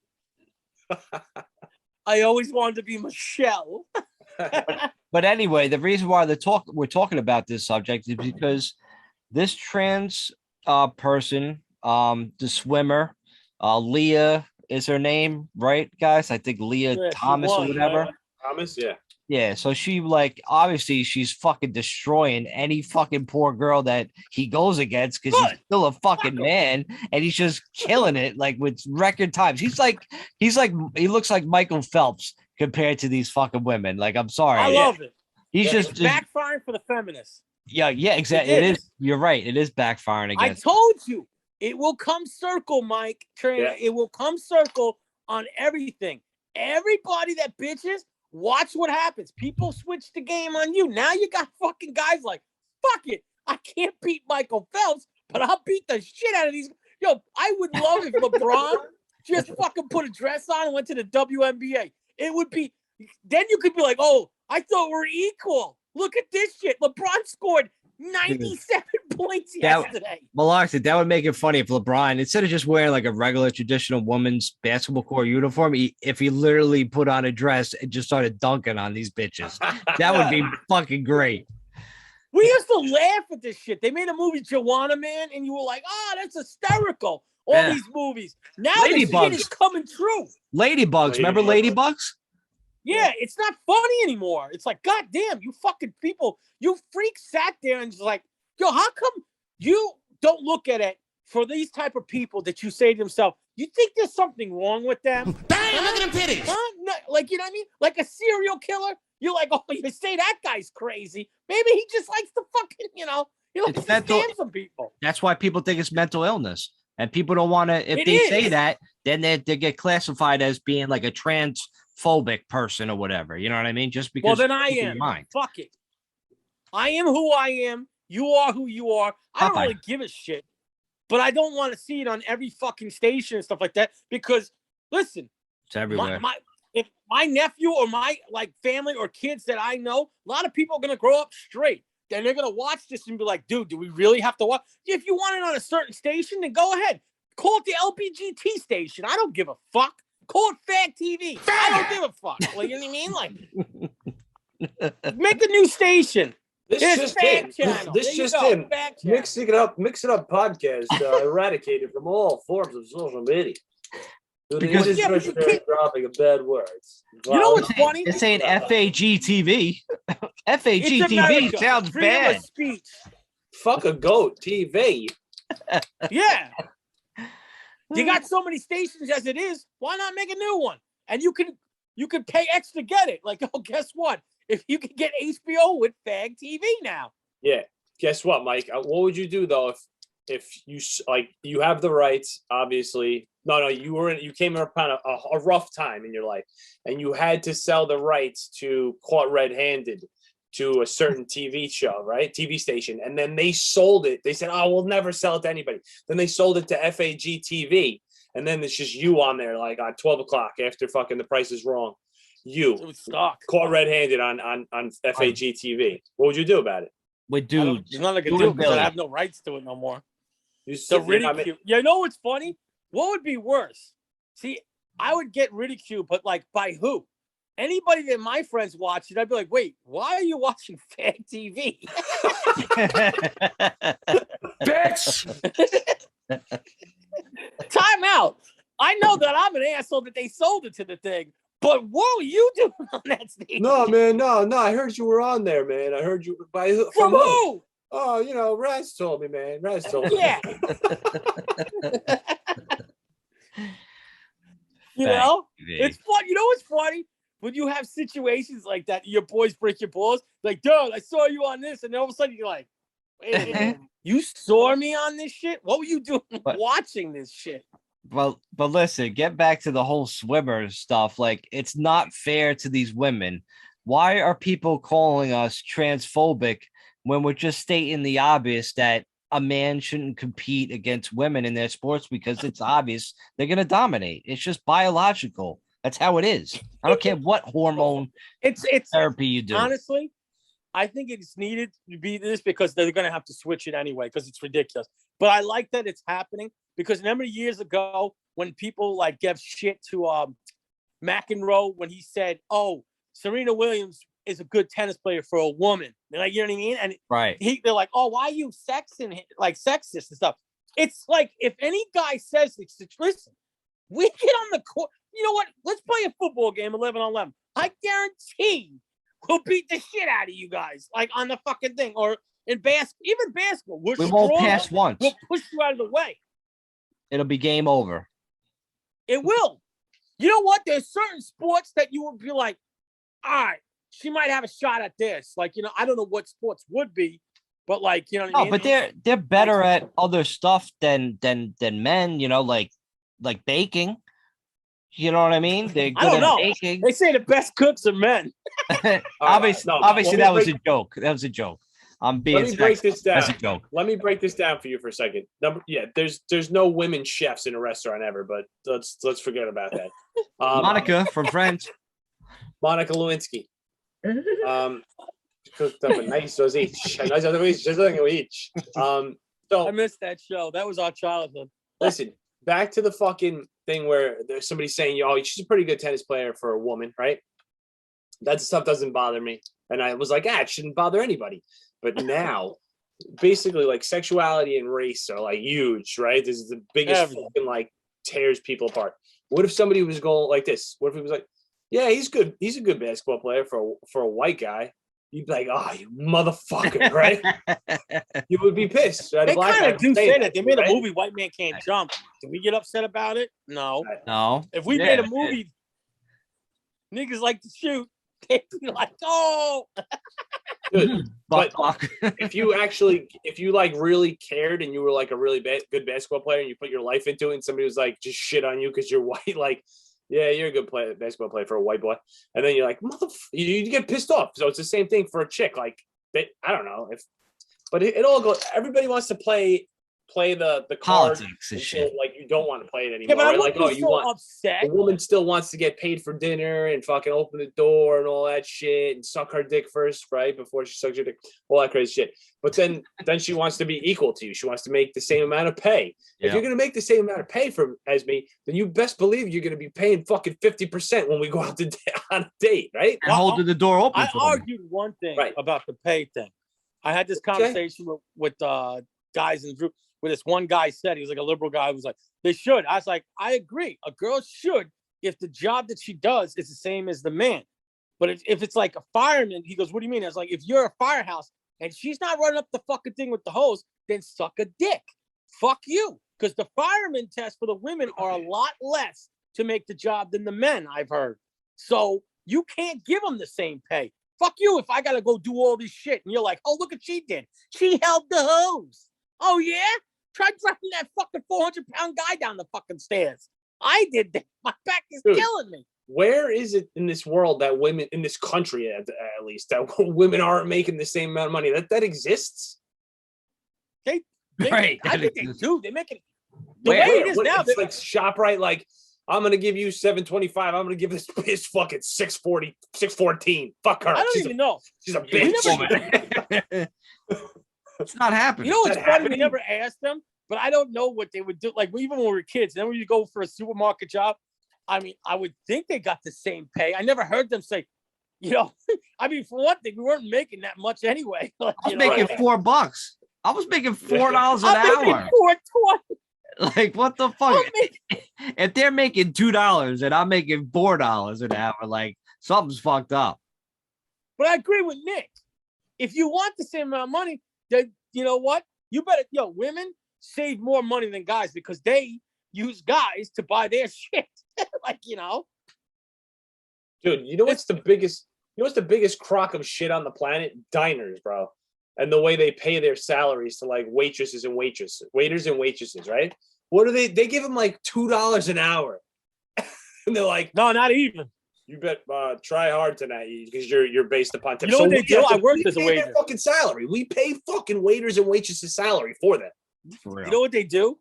I always wanted to be Michelle. But anyway, the reason why we're talking about this subject is because this trans person, the swimmer, Leah is her name, right, guys? I think Leah Yeah, she Thomas or won, whatever. right? Thomas, yeah. Yeah, so she obviously she's fucking destroying any fucking poor girl that he goes against because he's Good. still a fucking man and he's just killing it like with record times. He looks like Michael Phelps compared to these fucking women. Like, I'm sorry. I love it. He's It's just backfiring for the feminists. yeah, exactly. It It is. is. You're right. It is backfiring I against. told you it will come circle, Mike. Yeah. It will come circle on everything. Everybody that bitches, watch what happens. People switch the game on you. Now you got fucking guys like, fuck it. I can't beat Michael Phelps, but I'll beat the shit out of these. Yo, I would love if LeBron just fucking put a dress on and went to the WNBA. It would be, then you could be like, oh, I thought we're equal. Look at this shit. LeBron scored 97 points That- yesterday. Melerzo, that would make it funny if LeBron, instead of just wearing like a regular traditional woman's basketball court uniform, if he literally put on a dress and just started dunking on these bitches. That would be fucking great. We used to laugh at this shit. They made a movie, Joanna Man, and you were like, oh, that's hysterical. All Yeah. these movies. Now the shit Ladybugs. is coming true. Ladybugs. Remember Ladybugs? Yeah, it's not funny anymore. It's like, God damn, you fucking people, you freaks sat there and just like, yo, how come you don't look at it for these type of people that you say to yourself, you think there's something wrong with them? Damn, look at them titties. Huh? No, like, you know what I mean? Like a serial killer. You're like, oh, you say that guy's crazy. Maybe he just likes to fucking, he likes It's to mental- stab some people. That's why people think it's mental illness. And people don't want to, if It they is. say that, then they get classified as being like a transphobic person or whatever. You know what I mean? Just because. Well, then I keep in am. mind. Fuck it. I am who I am. You are who you are. I don't Popeye. really give a shit. But I don't want to see it on every fucking station and stuff like that. Because, listen, It's everywhere. if my nephew or my family or kids that I know, a lot of people are gonna grow up straight. Then they're gonna watch this and be like, dude, do we really have to watch? If you want it on a certain station, then go ahead. Call it the LBGT station. I don't give a fuck. Call it Fag TV. I don't give a fuck. Like, you know what I mean? Like, make a new station. This Here's just Fag in. Channel. This There you just go, in. Fag Channel. Mix it up podcast eradicated from all forms of social media. Because- Yeah, but you can't- dropping of bad words. You know what's funny? It's saying FAGTV. It's FAGTV America. sounds Freedom bad. of speech. Fuck a goat TV. Yeah. You got so many stations as it is. Why not make a new one? And you can pay extra to get it. Like, oh, guess what? If you can get HBO with Fag TV now. Yeah. Guess what, Mike? What would you do though if you have the rights? Obviously, no. You came upon a rough time in your life, and you had to sell the rights to Caught Red-Handed to a certain TV show, right? TV station, and then they sold it. They said, "Oh, we'll never sell it to anybody." Then they sold it to FAG TV, and then it's just you on there, like on 12 o'clock after fucking The Price is Wrong. You It was stock. caught red-handed on FAG TV. What would you do about it? With There's dude. nothing I can Dude do and because I Billy. have no rights to it no more. You The sit there, I mean- ridicule. You know what's funny? What would be worse? See, I would get ridiculed, but like by who? Anybody that my friends watch it, I'd be like, wait, why are you watching Fag TV? Bitch! Time out. I know that I'm an asshole that they sold it to the thing, but what were you doing on that station? No, man, no. I heard you were on there, man. I heard you From who? Oh, Raz told me, man. Raz told me. Yeah. You know? It's fun. You know what's funny? When you have situations like that, your boys break your balls. Like, dude, I saw you on this, and all of a sudden you're like, wait a minute, you saw me on this shit? What were you doing watching this shit? Well, but listen, get back to the whole swimmer stuff. Like, it's not fair to these women. Why are people calling us transphobic when we're just stating the obvious that a man shouldn't compete against women in their sports because it's obvious they're going to dominate? It's just biological. That's how it is. I don't care what hormone It's therapy you do. honestly, I think it's needed to be this because they're going to have to switch it anyway because it's ridiculous. But I like that it's happening because remember years ago when people like gave shit to McEnroe when he said, "Oh, Serena Williams is a good tennis player for a woman." They're like, you know what I mean? And Right. they're like, "Oh, why are you sexist and stuff?" It's like if any guy says this, listen, we get on the court. You know what? Let's play a football game 11 on 11. I guarantee we'll beat the shit out of you guys, like on the fucking thing, or in even basketball. We won't pass once. We'll push you out of the way. It'll be game over. It will. You know what? There's certain sports that you would be like, all right, she might have a shot at this. Like, you know, I don't know what sports would be, but like, you know what I No, mean? but they're better at other stuff than men, you know, like baking. You know what I mean? They're good I don't at know. baking. They say the best cooks are men. Obviously, no, obviously let me that was break- a joke. That was a joke. I'm being Let me break this down. That's a joke. Let me break this down for you for a second. There's no women chefs in a restaurant ever, but let's forget about that. Monica from Friends. Monica Lewinsky. cooked up a nice sausage. A nice sausage, each. So I missed that show. That was our childhood. listen, back to the fucking thing where there's somebody saying, "Oh, she's a pretty good tennis player for a woman," right? That stuff doesn't bother me, and I was like, it shouldn't bother anybody. But now, basically, like sexuality and race are like huge, right? This is the biggest fucking like tears people apart. What if somebody was going like this? What if he was like, "Yeah, he's good. He's a good basketball player for a white guy." You'd be like, "Oh, you motherfucker," right? You would be pissed. Right? They kind of do say that. They made right? a movie, White Man Can't Jump. Did we get upset about it? No. No. If we made a movie, niggas like to shoot. They'd be like, "Oh." Dude, but if you like really cared and you were like a really good basketball player and you put your life into it, and somebody was like just shit on you because you're white, like, yeah, you're a good basketball player for a white boy, and then you're like, you get pissed off. So it's the same thing for a chick. Like, I don't know but it all goes. Everybody wants to play the politics and shit. Like you don't want to play it anymore. Yeah, but I right? wouldn't be so upset. The woman still wants to get paid for dinner and fucking open the door and all that shit and suck her dick first, right? Before she sucks your dick, all that crazy shit. But then she wants to be equal to you. She wants to make the same amount of pay. Yeah. If you're gonna make the same amount of pay as me, then you best believe you're gonna be paying fucking 50% when we go out on a date, right? And holding the door open. I argued one thing about the pay thing. I had this conversation with guys in the group. Where this one guy said, he was like a liberal guy, was like, they should. I was like, I agree. A girl should if the job that she does is the same as the man. But if it's like a fireman, he goes, what do you mean? I was like, if you're a firehouse and she's not running up the fucking thing with the hose, then suck a dick. Fuck you. Because the fireman tests for the women are a lot less to make the job than the men, I've heard. So you can't give them the same pay. Fuck you if I got to go do all this shit. And you're like, oh, look what she did. She held the hose. Oh, yeah? Try driving that fucking 400-pound guy down the fucking stairs. I did that. My back is killing me. Where is it in this world that women, in this country at least, that women aren't making the same amount of money? That exists? They right. I think they do. They make it the way it is now. It's like ShopRite, like, I'm going to give you $7.25. I'm going to give this bitch fucking $6.14. Fuck her. I don't even know. She's a bitch. It's not happening. You know what's funny? We never asked them, but I don't know what they would do. Like, even when we were kids, then when you go for a supermarket job, I mean, I would think they got the same pay. I never heard them say, you know, I mean, for one thing, we weren't making that much anyway. Like, I was making $4. I was making $4 an hour. $4.20. Like, what the fuck? If they're making $2 and I'm making $4 an hour, like, something's fucked up. But I agree with Nick. If you want the same amount of money, then you know what? You better, women save more money than guys because they use guys to buy their shit. Like, Dude, you know what's the biggest crock of shit on the planet? Diners, bro. And the way they pay their salaries to like waiters and waitresses, right? What do they give them like $2 an hour? And they're like, no, not even. You bet try hard tonight because you're based upon tips. You know what they do? I worked as a waiter. Their fucking salary. We pay fucking waiters and waitresses salary for them. For real. You know what they do?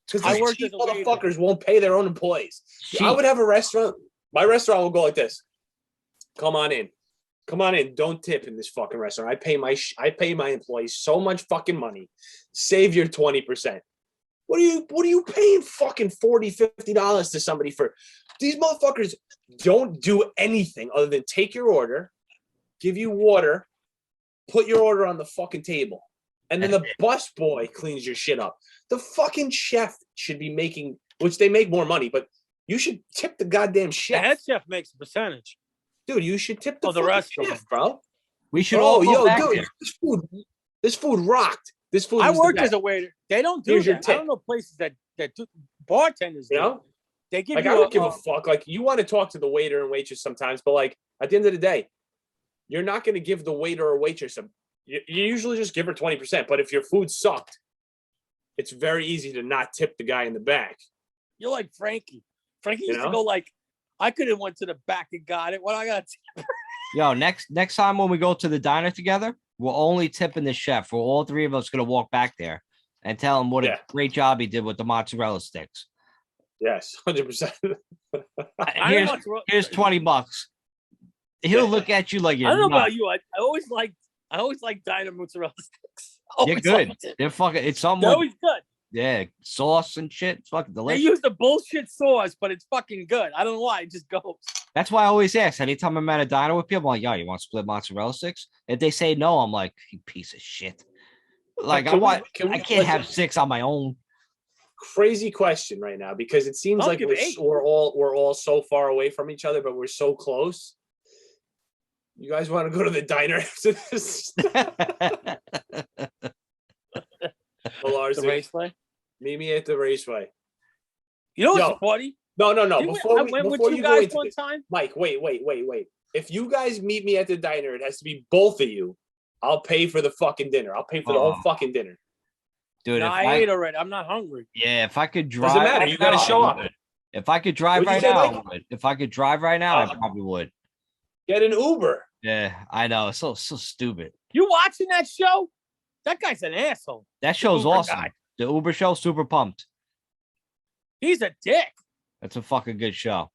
Because these cheap motherfuckers won't pay their own employees. I would have a restaurant. My restaurant will go like this. Come on in. Don't tip in this fucking restaurant. I pay my employees so much fucking money. Save your 20%. What are you paying fucking $40, $50 to somebody for? These motherfuckers don't do anything other than take your order, give you water, put your order on the fucking table, and then the bus boy cleans your shit up. The fucking chef should be making, which they make more money, but you should tip the goddamn chef. The head chef makes a percentage. Dude, you should tip the restaurant, chef, bro. We should all go back dude, there. This food rocked. This food. I worked as a waiter. They don't do that. I don't know places that do bartenders. You know? They give like you I don't give a fuck. Like you want to talk to the waiter and waitress sometimes, but like at the end of the day, you're not going to give the waiter or waitress you usually just give her 20%. But if your food sucked, it's very easy to not tip the guy in the back. You're like Frankie. Frankie used to go like, I could have went to the back and got it. What I got? Yo, next time when we go to the diner together, we're only tipping the chef. We're all three of us going to walk back there and tell him what a great job he did with the mozzarella sticks. Yes, 100%. Here's $20. He'll look at you like you're. I don't know about you. I always liked I always like diner mozzarella sticks. They're Always good. liked it. They're fucking. It's They're somewhat. always good. Yeah, sauce and shit. It's fucking They delicious. use the bullshit sauce, but it's fucking good. I don't know why. It just goes. That's why I always ask. Anytime I'm at a diner with people, I'm like, "Yo, you want split mozzarella sticks?" If they say no, I'm like, "You piece of shit." Like Can we- I can can't we- have 6 on my own. Crazy question right now because it seems I'll like give we're, 8. we're all so far away from each other, but we're so close. You guys want to go to the diner after this? The Malarzik, raceway. meet me at the raceway. You know Yo, what's funny? No. I went with you go guys into one this, time. Mike, wait. If you guys meet me at the diner, it has to be both of you. I'll pay for the fucking dinner. I'll pay for the whole fucking dinner. Dude, No, if I ate already. I'm not hungry. yeah, if I could drive, Doesn't matter. You got to show up. If I could drive What'd right you say, now, I Mike? would. If I could drive right now, I probably would. Get an Uber. Yeah, I know. It's so stupid. You watching that show? That guy's an asshole. That show's Uber awesome. guy. The Uber show, super pumped. He's a dick. That's a fucking good show.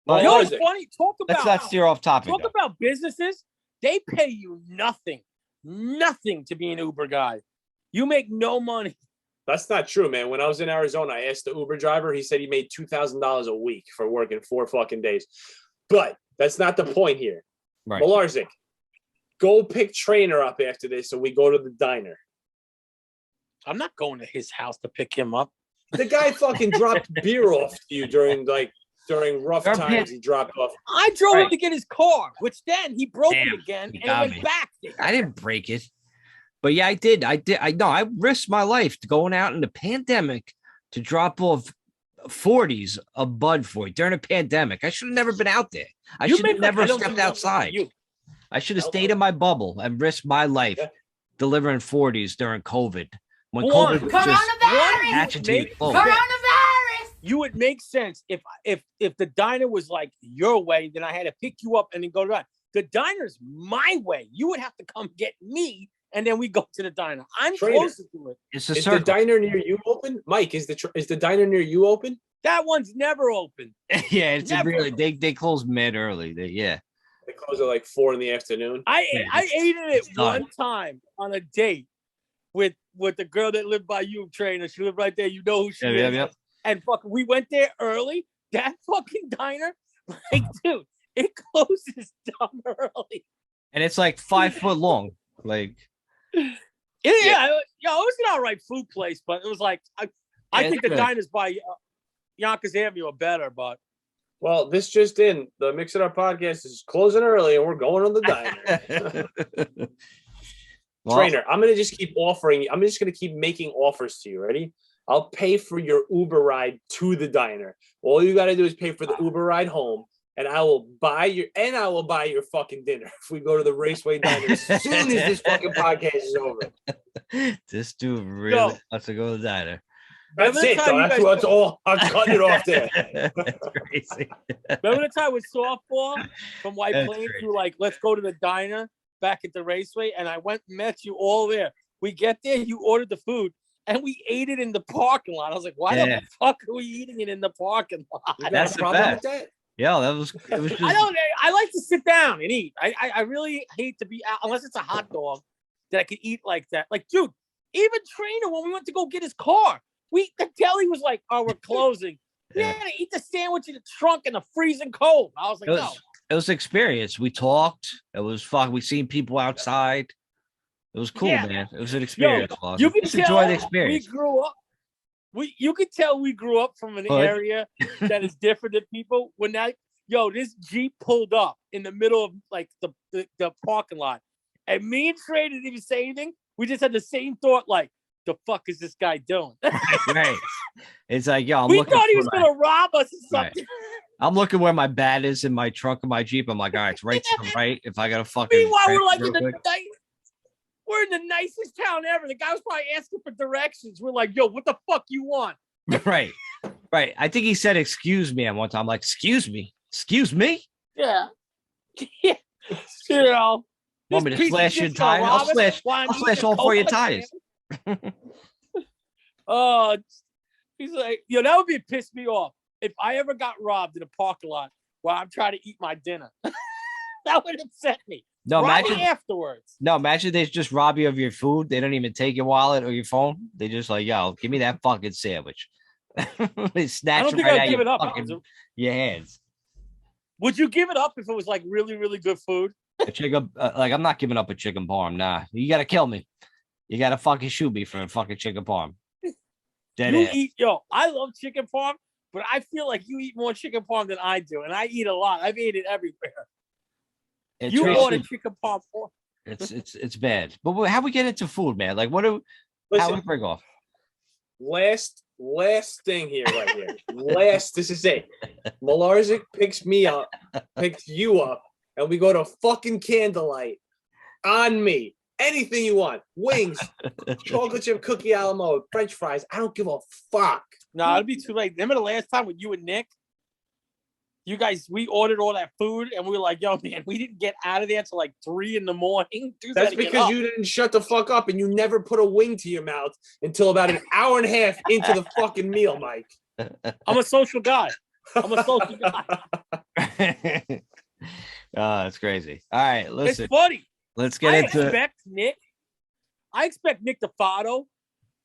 Well, But You know what what's is it? funny? Talk let's about not steer off topic. talk though. about businesses. They pay you nothing to be an Uber guy. You make no money. That's not true, man. When I was in Arizona, I asked the Uber driver. He said he made $2,000 a week for working 4 fucking days. But that's not the point here. Right. Malarzik, go pick Trainer up after this, so we go to the diner. I'm not going to his house to pick him up. The guy fucking dropped beer off to you during rough You're times. He dropped off. I drove Right. him to get his car, which then he broke Damn, it again you and got went me. back. I didn't break it. But yeah, I did. I know I risked my life going out in the pandemic to drop off 40s of Bud for you during a pandemic. I should have never been out there. I You should have make like, never I don't stepped do nothing outside. for you. I should have stayed in my bubble and risked my life Yeah. delivering 40s during COVID. When Hold COVID on. was just Coronavirus! hatching to Make you. Oh, Coronavirus! You would make sense if the diner was like your way, then I had to pick you up and then go to that. The diner's my way. You would have to come get me, and then we go to the diner. I'm Trainer. closer to it. It's a Is circle. the diner near you open? Mike, is the diner near you open? That one's never open. Yeah, it's Never. really they close mid early. Yeah. They close at like 4 in the afternoon. I it's- ate it it's done. one time on a date with the girl that lived by you, Trainer. She lived right there. You know who she is. Yep. And fucking, we went there early. That fucking diner, like, dude, it closes dumb early. And it's like 5 foot long. Like Yeah, it was an all right food place, but it was like I Yeah, think it's the good. diners by Yonkers Avenue are better, but Well, this just in. The Mix It Up podcast is closing early, and we're going to the diner. Well, Trainer, I'm gonna just keep offering. I'm just gonna keep making offers to you. Ready? I'll pay for your Uber ride to the diner. All you gotta do is pay for the Uber ride home, and I will buy your fucking dinner if we go to the Raceway Diner as soon as this fucking podcast is over. this dude really Yo. wants to go to the diner. That's Remember the it, time though. you That's guys- what's all. I'm cutting it off there. That's crazy. remember the time with softball from White That's Plains? crazy. You were like, let's go to the diner back at the Raceway, and I went and met you all there. We get there, you ordered the food, and we ate it in the parking lot. I was like, why Yeah. the fuck are we eating it in the parking lot? You got That's a the problem best. with that? Yeah, it was just I like to sit down and eat. I really hate to be out unless it's a hot dog that I could eat like that. Like, dude, even Trainer, when we went to go get his car, the deli was like, oh, we're closing. We Yeah. had to eat the sandwich in the trunk in the freezing cold. I was like, no. it was experience. We talked. It was fun. We seen people outside. It was cool, Yeah. man. It was an experience. Lawson. You can Just tell enjoy the we experience. grew up. You could tell we grew up from an Hood. area that is different than people. When this Jeep pulled up in the middle of like the parking lot, and me and Trey didn't even say anything. We just had the same thought, like, the fuck is this guy doing? Right. It's like, yo, I'm We looking thought he for was my- gonna rob us or Right. something. I'm looking where my bat is in my trunk of my Jeep. I'm like, all right, it's right to the right. If I gotta fucking Meanwhile, we're crank like real in the quick. we're in the nicest town ever. The guy was probably asking for directions. We're like, yo, what the fuck you want? Right. Right. I think he said, excuse me, at one time. I'm like, excuse me. Excuse me? Yeah. Yeah. You know. Want me this to piece of slash your shit's gonna tire? rob I'll us slash while I'm I'll slash eating all four of your coconut tires. sandwich. Oh, he's like, yo, that would be piss me off if I ever got robbed in a parking lot while I'm trying to eat my dinner. That would upset me. No, Right imagine. afterwards. No, imagine they just rob you of your food. They don't even take your wallet or your phone. They just like, yo, give me that fucking sandwich. They I snatch don't it think right I'd out give it your up. fucking your hands. Would you give it up if it was like really, really good food? A chicken, like I'm not giving up a chicken parm. Nah, you gotta kill me. You gotta fucking shoot me for a fucking chicken parm. Dead You ass. eat, I love chicken parm, but I feel like you eat more chicken parm than I do, and I eat a lot. I've ate it everywhere. It's You really- order chicken parm for. it's bad. But how we get into food, man? Like, what do how we Listen, break off? last thing here, right here. This is it. Malarzik picks you up, and we go to fucking candlelight on me. Anything you want. Wings, chocolate chip cookie a la mode, French fries. I don't give a fuck. No, it'd be too late. Remember the last time with you and Nick? You guys, we ordered all that food, and we were like, yo, man, we didn't get out of there until like 3 a.m. Dude, That's because you didn't shut the fuck up and you never put a wing to your mouth until about an hour and a half into the fucking meal, Mike. I'm a social guy. I'm a social guy. Oh, that's crazy. All right, listen. It's funny. Let's get into I expect Nick DeFato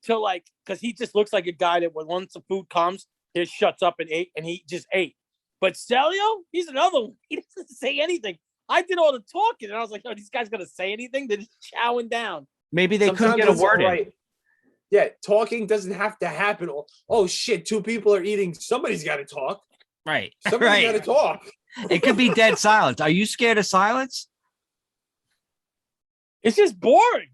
to like, because he just looks like a guy that when once the food comes, he just shuts up and he just ate. But Celio, he's another one. He doesn't say anything. I did all the talking, and I was like, "Oh, these guys gonna say anything?" They're just chowing down. maybe they couldn't Sometimes get a it's word in. right. Yeah, talking doesn't have to happen. Oh shit, 2 people are eating. Somebody's got to talk. Right. Somebody's got to talk. It could be dead silence. Are you scared of silence? It's just boring.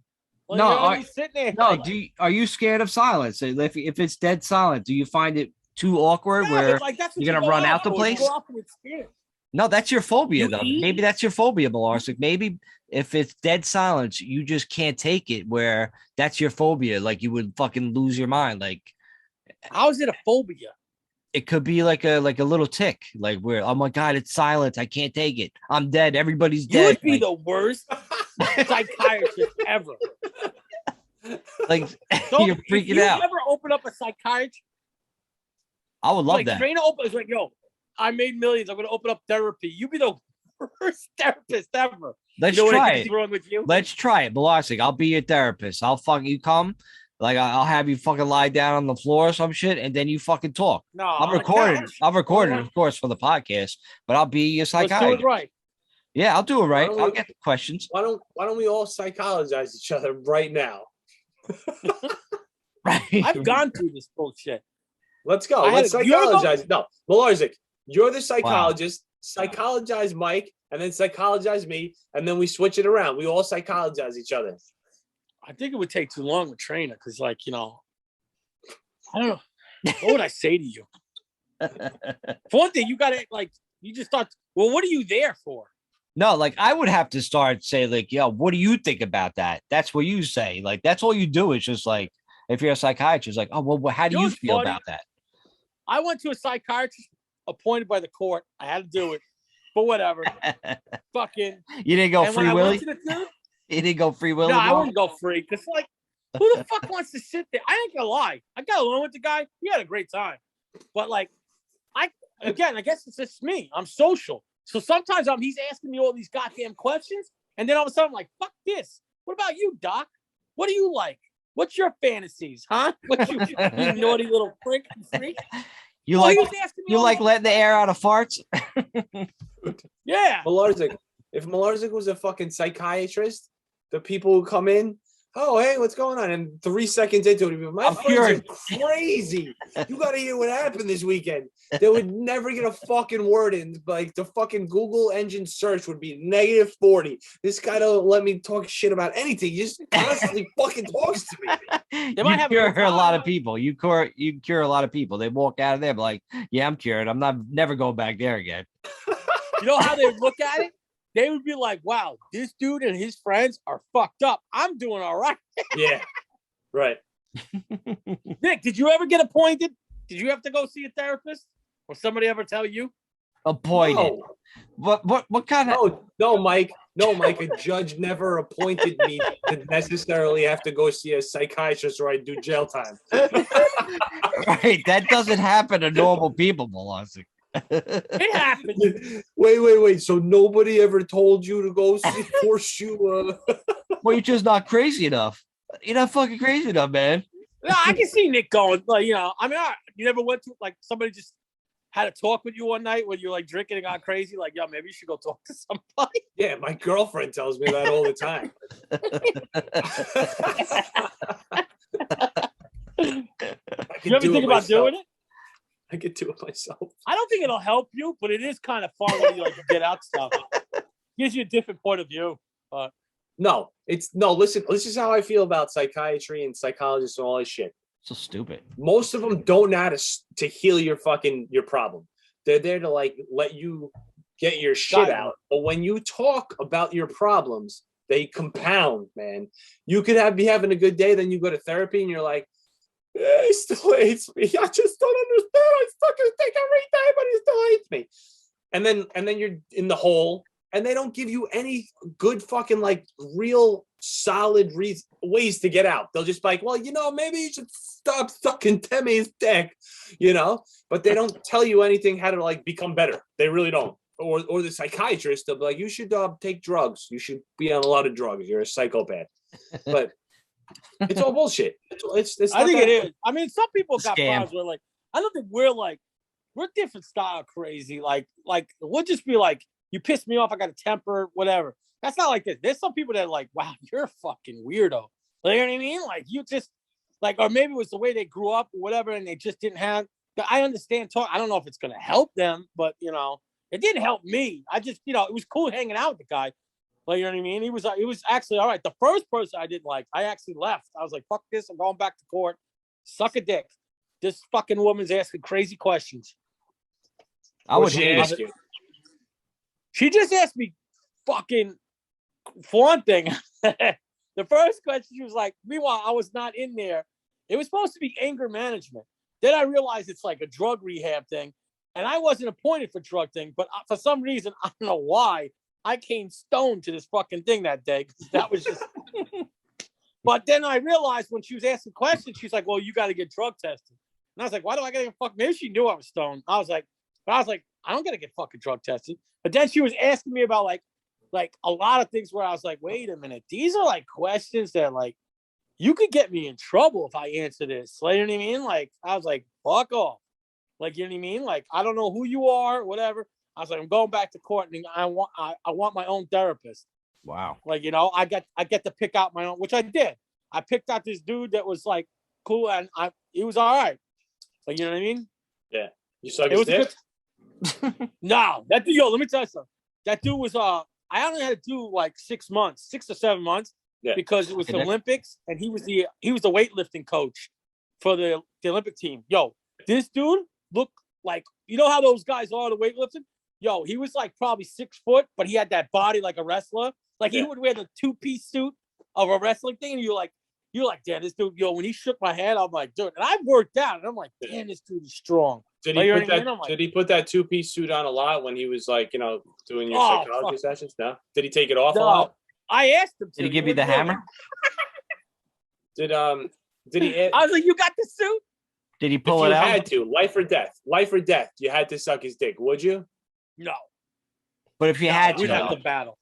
Like, No, you know, he's sitting there. No, like, are you scared of silence? If it's dead silent, do you find it too awkward yeah, where but, like, that's what you're gonna you go run out the for. You place? go out for experience. No, that's your phobia You though. eat? Maybe that's your phobia, Malarsic. Maybe if it's dead silence, you just can't take it where that's your phobia. Like you would fucking lose your mind. Like How is it a phobia? it could be like a little tick, like where oh my god, it's silent. I can't take it. I'm dead. Everybody's You dead. would be Like, the worst psychiatrist ever. like So you're if freaking you out. ever open up a psychiatrist, I would love like that. Trina opens like, yo, I made millions. I'm gonna open up therapy. You'd be the worst therapist ever. Let's You know try what I it. think is wrong with you? Let's try it, Malarsic. I'll be your therapist. I'll fucking you come. Like I'll have you fucking lie down on the floor or some shit, and then you fucking talk. No, I'll on the record it. couch. I'll record it, Alright. of course, for the podcast. But I'll be your Let's do psychiatrist. it right. Yeah, I'll do it right. Why don't I'll we- get the questions. Why don't we all psychologize each other right now? Right. I've gone through this bullshit. Let's go. I had Let's a- you ever go- psychologize. No, Malarzik, you're the psychologist. Psychologize Mike, and then psychologize me, and then we switch it around. We all psychologize each other. I think it would take too long with Trainer because, like, you know, I don't know. What would I say to you? For one thing, you got to, like, you just thought, well, what are you there for? No, like I would have to start say like, yo, what do you think about that? That's what you say. Like that's all you do is just like if you're a psychiatrist, like, oh well, how do You know you what's feel funny? about that? I went to a psychiatrist appointed by the court. I had to do it, but whatever. Fucking. You didn't go And when free I willy? went to the dude, You didn't go free willy? no, I bro? wouldn't go free because, like, who the fuck wants to sit there? I ain't gonna lie. I got along with the guy. We had a great time, but like, I guess it's just me. I'm social, so sometimes he's asking me all these goddamn questions, and then all of a sudden I'm like, fuck this. What about you, Doc? What do you like? What's your fantasies, huh? What you naughty little prick and freak? You Well, like he was asking me you all like that- letting the air out of farts? Yeah. Malarzik, if Malarzik was a fucking psychiatrist, the people who come in, oh, hey, what's going on? And 3 seconds into it, he'd be, my I'm friends are crazy. You got to hear what happened this weekend. They would never get a fucking word in. Like, the fucking Google engine search would be -40. This guy don't let me talk shit about anything. He just constantly fucking talks to me. You might have a cure good a lot of time. people. You cure a lot of people. They walk out of there like, yeah, I'm cured. I'm not never going back there again. You know how they would look at it? They would be like, wow, this dude and his friends are fucked up. I'm doing all right. Yeah, right. Nick, did you ever get appointed? Did you have to go see a therapist? Or somebody ever tell you? Appointed. No, What kind of no, Mike. No, Mike. A judge never appointed me to necessarily have to go see a psychiatrist or I do jail time. right? That doesn't happen to normal people, Velocity. It happened. Wait. So nobody ever told you to go see horseshoe? Well, you're just not crazy enough. You're not fucking crazy enough, man. No, I can see Nick going, like, you know, I mean, you never went to, like, somebody just had a talk with you one night when you're like drinking and got crazy, like, yo, maybe you should go talk to somebody. Yeah, my girlfriend tells me that all the time. You ever think about doing it? I could do it myself. I don't think it'll help you, but it is kind of fun when you like get out stuff. Gives you a different point of view. No, listen, this is how I feel about psychiatry and psychologists and all this shit. So stupid. Most of them don't know how to heal your problem. They're there to like let you get your shit out. But when you talk about your problems, they compound, man. You could be having a good day, then you go to therapy and you're like, he still hates me. I just don't understand. I fucking think every day, but he still hates me. And then you're in the hole, and they don't give you any good fucking like real solid ways to get out. They'll just be like, well, you know, maybe you should stop sucking Temmy's dick, you know. But they don't tell you anything how to like become better. They really don't. Or the psychiatrist, they'll be like, you should take drugs. You should be on a lot of drugs. You're a psychopath. But it's all bullshit. It's I think it is. I mean, some people got Scam. problems where like, I don't think we're different style crazy. Like we'll just be like, you pissed me off, I got a temper, whatever. That's not like this. There's some people that are like, wow, you're a fucking weirdo. Like, you know what I mean? Like you just like, or maybe it was the way they grew up or whatever, and they just didn't have. I understand talk. I don't know if it's gonna help them, but you know, it didn't help me. I just, you know, it was cool hanging out with the guy. Like, you know what I mean? It was actually all right. The first person I didn't like, I actually left. I was like, fuck this. I'm going back to court. Suck a dick. This fucking woman's asking crazy questions. I would she hate ask it. you? She just asked me fucking for one thing. The first question, she was like, meanwhile, I was not in there. It was supposed to be anger management. Then I realized it's like a drug rehab thing. And I wasn't appointed for drug thing, but for some reason, I don't know why, I came stoned to this fucking thing that day. That was just. But then I realized when she was asking questions, she's like, well, you got to get drug tested. And I was like, why do I got to get fucking? Maybe she knew I was stoned. I was like, I don't got to get fucking drug tested. But then she was asking me about like a lot of things where I was like, wait a minute. These are like questions that like, you could get me in trouble if I answer this. Like, you know what I mean? Like, I was like, fuck off. Like, you know what I mean? Like, I don't know who you are, whatever. I was like, I'm going back to court and I want my own therapist. Wow. Like, you know, I get to pick out my own, which I did. I picked out this dude that was like cool and he was all right. Like, you know what I mean? Yeah. You suck his dick? No, that dude, let me tell you something. That dude was I only had to do like 6 or 7 months, because it was the Olympics and he was the weightlifting coach for the Olympic team. Yo, this dude looked like, you know how those guys are, the weightlifting? Yo, he was like probably 6 foot, but he had that body like a wrestler. Like he would wear the 2-piece suit of a wrestling thing. And you're like, damn, this dude, yo, when he shook my hand, I'm like, dude, and I worked out and I'm like, damn, this dude is strong. Did Like, he put that 2-piece suit on a lot when he was like, you know, doing your psychology sessions? No? Did he take it off a lot? I asked him to. Did he give you the hammer? Did he? I was like, you got the suit? Did he pull it out? You had to, life or death. You had to suck his dick, would you? No. But if you had to, we'd have to battle.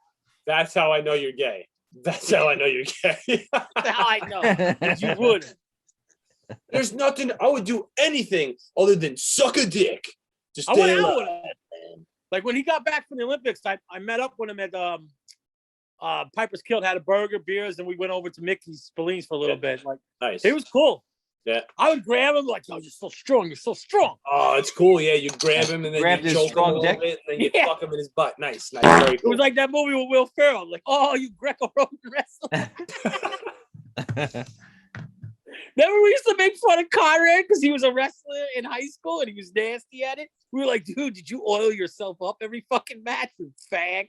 That's how I know you're gay. That's how I know you're gay. That's how I know. But you wouldn't. There's nothing. I would do anything other than suck a dick. Just I went stay out alive. with him. Like when he got back from the Olympics, I met up with him at Piper's Kilt, had a burger, beers, and we went over to Mickey's Spillane's for a little bit. Like, nice. It was cool. Yeah. I would grab him like, yo, you're so strong. You're so strong. Oh, it's cool. Yeah, you grab him and then Grab you his choke him a strong little dick? bit and then you fuck him in his butt. Nice. Very It cool. was like that movie with Will Ferrell. Like, oh, you Greco-Roman wrestler. Remember we used to make fun of Conrad because he was a wrestler in high school and he was nasty at it? We were like, dude, did you oil yourself up every fucking match, you fag?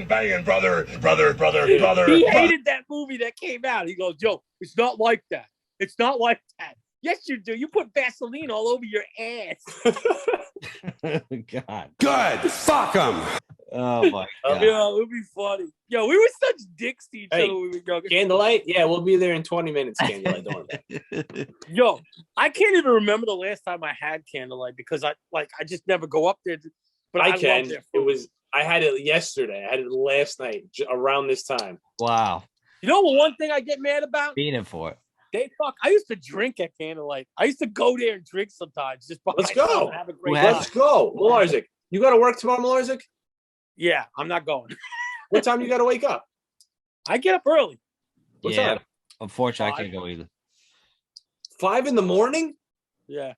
Banging, brother. He hated that movie that came out. He goes, yo, it's not like that. It's not like that. Yes, you do. You put Vaseline all over your ass. God. Good. Fuck him. Oh my god. Yo, it would be funny. Yo, we were such dicks to each Hey, other when we were young. Candlelight? Yeah, we'll be there in 20 minutes, Candlelight. Don't worry. Yo, I can't even remember the last time I had candlelight because I just never go up there. But I can. love their It food. was. I had it yesterday. I had it last night around this time. Wow. You know what? One thing I get mad about? Being in for it. I used to drink at candlelight. I used to go there and drink sometimes. Just by Let's myself go. and have a great Let's time. Let's go, Malarzik. You got to work tomorrow, Malarzik? Yeah, I'm not going. What time you got to wake up? I get up early. What Yeah. time? Unfortunately, I can't go either. 5 in the morning? Yeah.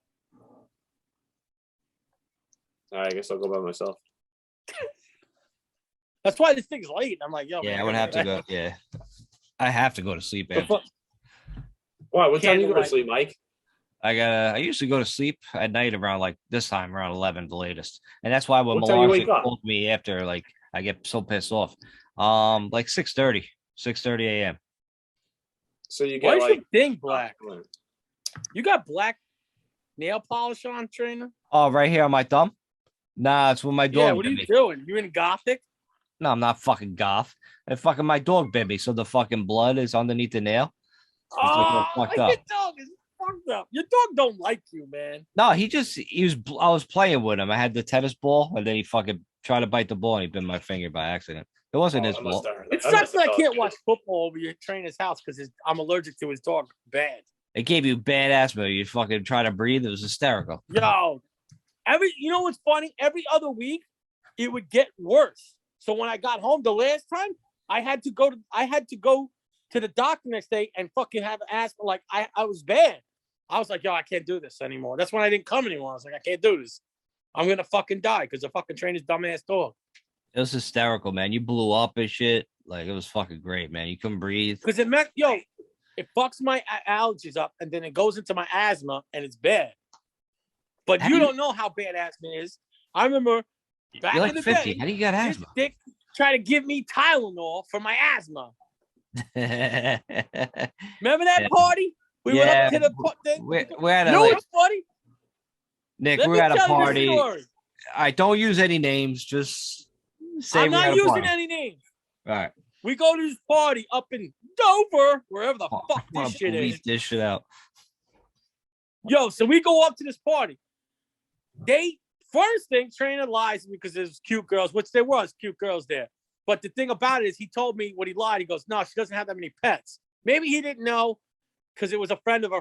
All right, I guess I'll go by myself. That's why this thing's late. I'm like, yo, Yeah, man, I would have to go. Yeah. I have to go to sleep, man. Why? What time do you go to Candlelight. sleep, Mike? I usually go to sleep at night around like this time around 11 the latest. And that's why when What time you wake Malarzik up? called me after, like, I get so pissed off. Like 6:30 a.m. So you Why get is like your thing black? You got black nail polish on, trainer? Oh, right here on my thumb? Nah, it's when my Yeah, dog what are bit you me. doing? You in gothic? No, I'm not fucking goth. And fucking my dog bit me, so the fucking blood is underneath the nail. It's like all fucked your up. dog is fucked up. Your dog don't like you, man. No, I was playing with him. I had the tennis ball, and then he fucking tried to bite the ball, and he bit my finger by accident. It wasn't his fault. It sucks that I can't watch football over your trainer's house because I'm allergic to his dog bad. It gave you bad asthma. You fucking try to breathe. It was hysterical. Yo, you know what's funny? Every other week, it would get worse. So when I got home the last time, I had to go to the doctor next day and fucking have asthma. Like I was bad. I was like, yo, I can't do this anymore. That's when I didn't come anymore. I was like, I can't do this. I'm gonna fucking die because the fucking trainer's dumbass dog. It was hysterical, man. You blew up and shit. Like, it was fucking great, man. You couldn't breathe. Because it fucks my allergies up, and then it goes into my asthma, and it's bad. But you don't know how bad asthma is. I remember back You're in like the 50. day, How do you got this asthma? dick tried to give me Tylenol for my asthma. Remember that party? We went up to the thing. We're at You a know like, what's funny? Nick, Let we're me at a tell you this party. story. I don't use any names. Just say I'm we're at not a using party. any names. All right. We go to this party up in Dover, wherever the Oh, fuck I wanna this shit is. bleep this shit out. Yo, so we go up to this party. First thing, trainer lies because there's cute girls, which there was cute girls there. But the thing about it is he told me what he lied. He goes, no, she doesn't have that many pets. Maybe he didn't know because it was a friend of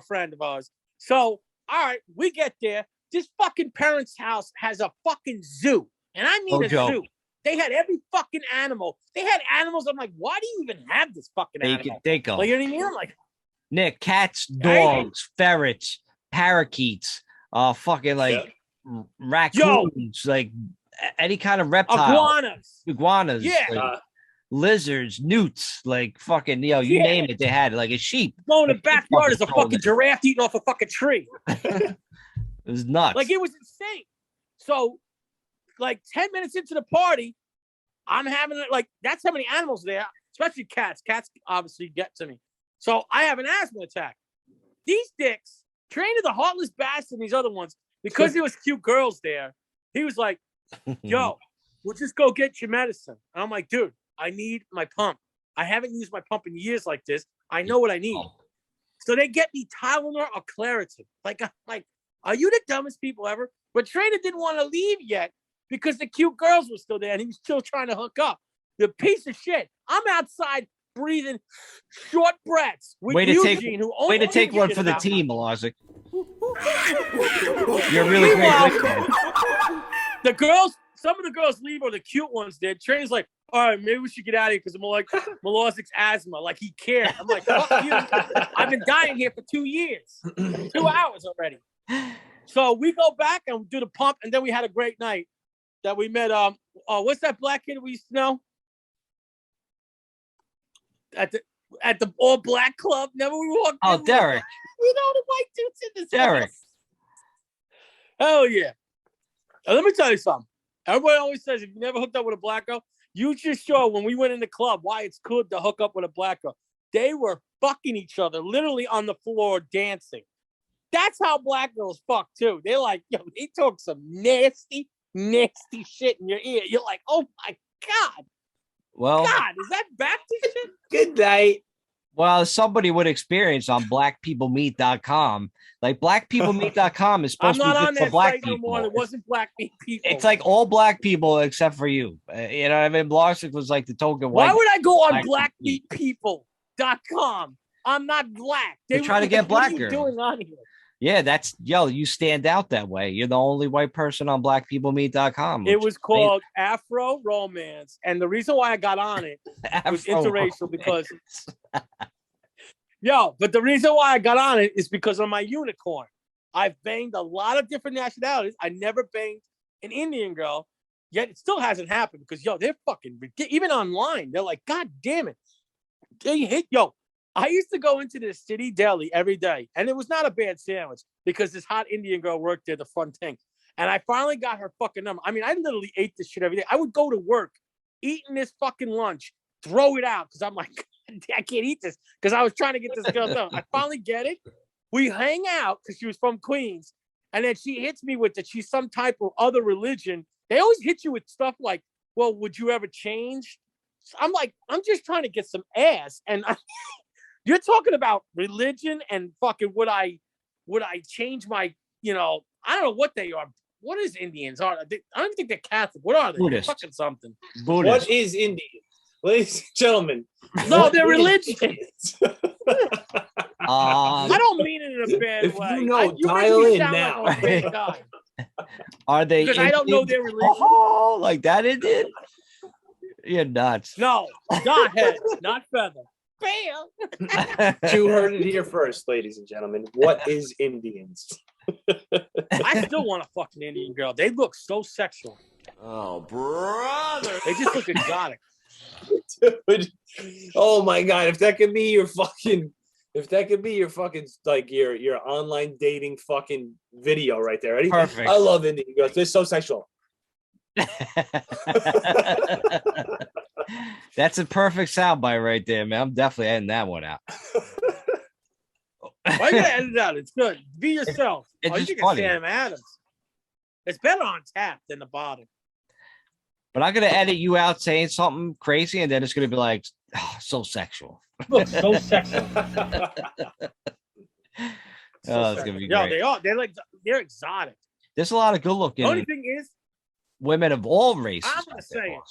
ours. So, all right, we get there. This fucking parents' house has a fucking zoo. And I mean No a joke. zoo. They had every fucking animal. They had animals. I'm like, why do you even have this fucking They animal? can think of Like, you know what I mean? I'm like, Nick, cats, dogs, ferrets, parakeets, fucking like raccoons, like any kind of reptile, iguanas, Yeah. like, lizards, newts, like fucking, you Yeah. name it. They had like a sheep. Go in the Like, backyard is a fucking fucking giraffe eating off a fucking tree. It was nuts. Like, it was insane. So, like 10 minutes into the party, I'm having like, that's how many animals there, especially cats. Cats obviously get to me. So I have an asthma attack. These dicks, trained the heartless bastard and these other ones, because there was cute girls there, he was like, yo, we'll just go get your medicine. And I'm like, dude, I need my pump. I haven't used my pump in years like this. I know what I need. So they get me Tylenol or Claritin. Like, are you the dumbest people ever? But Trainer didn't want to leave yet because the cute girls were still there and he was still trying to hook up. The piece of shit. I'm outside breathing short breaths with Eugene, who way to take one for the team, Malarzik. You're really great. The girls, some of the girls leave, or the cute ones did. Trainer's like, all right, maybe we should get out of here because I'm like Malazik's asthma. Like, he cared. I'm like, fuck you. I've been dying here for 2 years, 2 hours already. So we go back and do the pump, and then we had a great night that we met. What's that black kid we used to know? At the all black club. Never we walked. Oh, in, Derek. We know the white dudes in this. Derek. House. Hell yeah. Now, let me tell you something. Everybody always says if you never hooked up with a black girl, you just show when we went in the club why it's good to hook up with a black girl. They were fucking each other literally on the floor dancing. That's how black girls fuck too. They're like, yo, they talk some nasty nasty shit in your ear. You're like, oh my God. Well, God, is that Baptist shit? Good night. well, somebody would experience on blackpeoplemeet.com. Like blackpeoplemeet.com is I'm supposed to not be on good for that black site no more. people. It wasn't black people. It's like all black people except for you. You know what I mean? Blogsy was like the token white. Why would I go on black blackmeatpeople.com? I'm not black. They're trying to get what are blacker. you doing on here? Yeah, that's you stand out that way. You're the only white person on blackpeoplemeet.com. It was called Afro Romance. And the reason why I got on it was interracial because but the reason why I got on it is because of my unicorn. I've banged a lot of different nationalities. I never banged an Indian girl, yet it still hasn't happened because they're fucking ridiculous. Even online, they're like, God damn it. They hit I used to go into the city deli every day, and it was not a bad sandwich because this hot Indian girl worked there, the front thing. And I finally got her fucking number. I mean, I literally ate this shit every day. I would go to work, eating this fucking lunch, throw it out because I'm like, I can't eat this because I was trying to get this girl done. I finally get it. We hang out because she was from Queens, and then she hits me with that she's some type of other religion. They always hit you with stuff like, well, would you ever change? I'm like, I'm just trying to get some ass. And you're talking about religion and fucking would I change my, I don't know what they are. What is Indians? I don't even think they're Catholic. What are they? Buddhist. They're fucking something. Buddhist. What is Indian? Ladies and gentlemen. No, they're religion. Um, I don't mean it in a bad if way. you know, you dial make me in sound now. like a bad guy. are they Because I don't know their Indian? religion. Oh, like that Indian? You're nuts. No, not head, not feather. Bam. You heard it here first, ladies and gentlemen. What is Indians? I still want a fucking Indian girl. They look so sexual. Oh, brother. They just look exotic. Dude. Oh my God. If that could be your fucking like your online dating fucking video right there. Ready? Perfect. I love Indian girls. They're so sexual. That's a perfect soundbite right there, man. I'm definitely editing that one out. Why you gotta edit it out? It's good. Be yourself. It's you just think funny. it's Sam Adams. It's better on tap than the bottom. But I'm gonna edit you out saying something crazy, and then it's gonna be like, oh, so sexual. Look, so sexual. Oh, it's gonna be Yo, great. they are. They're exotic. There's a lot of good-looking The only thing is, women of all races. I'm gonna say it.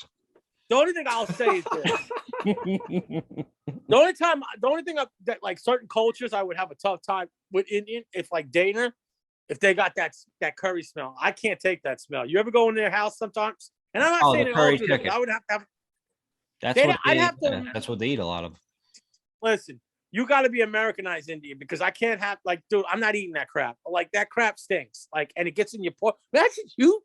The only thing I'll say is this. The only thing that like certain cultures I would have a tough time with Indian if like dating if they got that curry smell. I can't take that smell. You ever go in their house sometimes? And I'm not saying the it curry all to them, chicken. but I would have to have. That's what they eat a lot of. Listen, you got to be Americanized Indian because I can't have like, dude, I'm not eating that crap. Like that crap stinks. Like, and it gets in your port. Imagine you.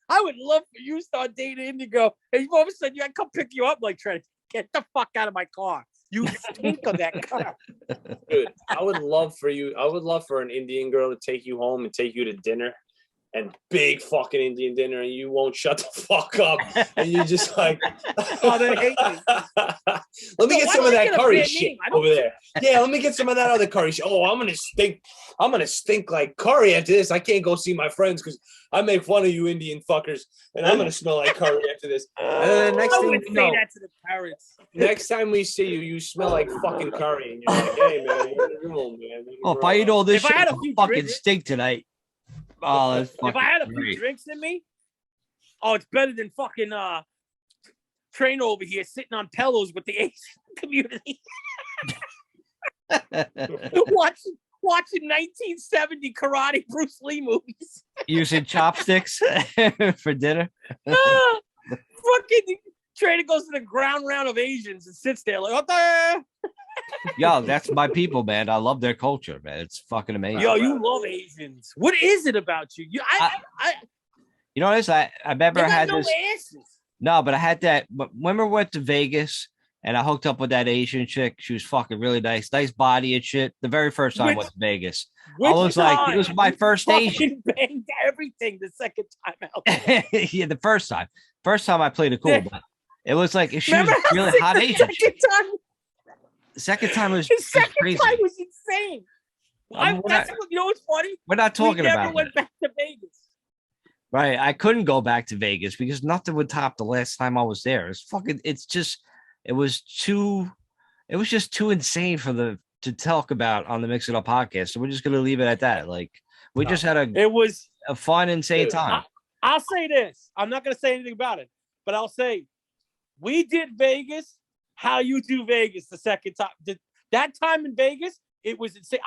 I would love for you to start dating Indian girl, and all of a sudden I come pick you up like, Trent, get the fuck out of my car. You stink of that car. Dude, I would love for an Indian girl to take you home and take you to dinner. And big fucking Indian dinner, and you won't shut the fuck up, and you're just like, oh, they hate me. Let me get some of that curry shit over there. Yeah, let me get some of that other curry shit. Oh, I'm gonna stink like curry after this. I can't go see my friends because I make fun of you Indian fuckers, and I'm gonna smell like curry after this. And then the next I thing wouldn't you say know, that to the parents. next time we see you, you smell like fucking curry, and you're like, hey man, you're in the room, man. Oh, if I eat all this If I shit, had a I'll few fucking drinks- stink tonight. Oh, that's If I had a few drinks in me, oh, it's better than fucking Train over here sitting on pillows with the Asian community. watching 1970 karate Bruce Lee movies. Using chopsticks for dinner. Fucking Trainer goes to the ground round of Asians and sits there like, what the? Yo, that's my people, man. I love their culture, man. It's fucking amazing. Yo, you love Asians. What is it about you? You know this? I remember they I got had no this. asses. No, but I had that. But when we went to Vegas and I hooked up with that Asian chick, she was fucking really nice body and shit. The very first time I went to Vegas, I was like, it was my first Asian. Banged everything the second time out. Yeah, the first time I played it cool, but it was like she was really hot Asian. The second time was His second crazy. time was insane. You know what's funny? We're not talking we never about went that. back to Vegas. Right. I couldn't go back to Vegas because nothing would top the last time I was there. It was just too insane to talk about on the Mix It Up podcast. So we're just gonna leave it at that. Like we just had a fun, insane time. I'll say this. I'm not gonna say anything about it, but I'll say we did Vegas how you do Vegas the second time. That time in Vegas, it was insane.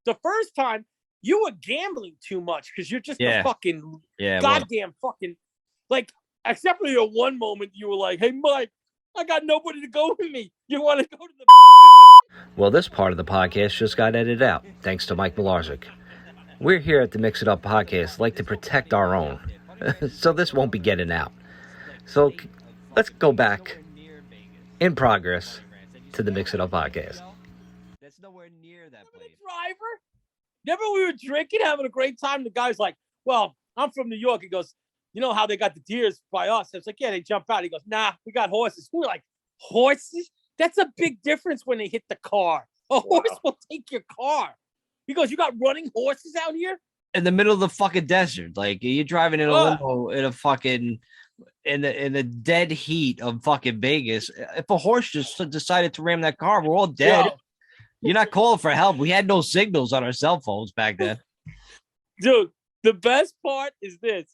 The first time you were gambling too much because you're just a fucking goddamn fucking like. Except for your one moment, you were like, "Hey, Mike, I got nobody to go with me. You want to go to the?" Well, this part of the podcast just got edited out, thanks to Mike Melarzik. We're here at the Mix It Up podcast, like to protect our own, so this won't be getting out. So let's go back in progress to the Mix It Up podcast. That's nowhere near that place. Driver. Never we were drinking, having a great time. The guy's like, "Well, I'm from New York." He goes, "You know how they got the deers by us?" I was like, "Yeah, they jump out." He goes, "Nah, we got horses." We were like, "Horses? That's a big difference when they hit the car. A horse will take your car." He goes, "You got running horses out here?" In the middle of the fucking desert. Like you're driving in a limo in a fucking in the dead heat of fucking Vegas. If a horse just decided to ram that car, we're all dead. You're not calling for help. We had no signals on our cell phones back then. Dude, the best part is this.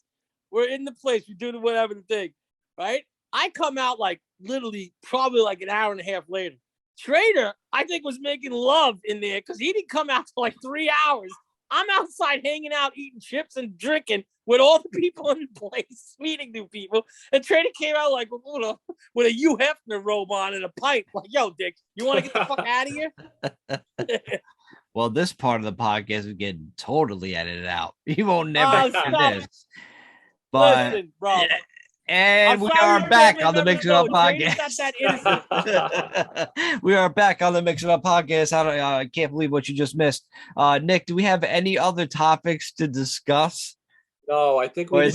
We're in the place. We do the whatever the thing, right? I come out like literally probably like an hour and a half later. Trader, I think, was making love in there because he didn't come out for like 3 hours. I'm outside hanging out, eating chips and drinking with all the people in the place, meeting new people. And Trader came out like with a Hugh Hefner robe on and a pipe. Like, "Yo, Dick, you want to get the fuck out of here?" Well, this part of the podcast is getting totally edited out. You won't never hear this. But listen, bro. And we are back on the Mix It Up podcast. We are back on the Mix It Up podcast. I can't believe what you just missed. Nick, do we have any other topics to discuss? No, I think we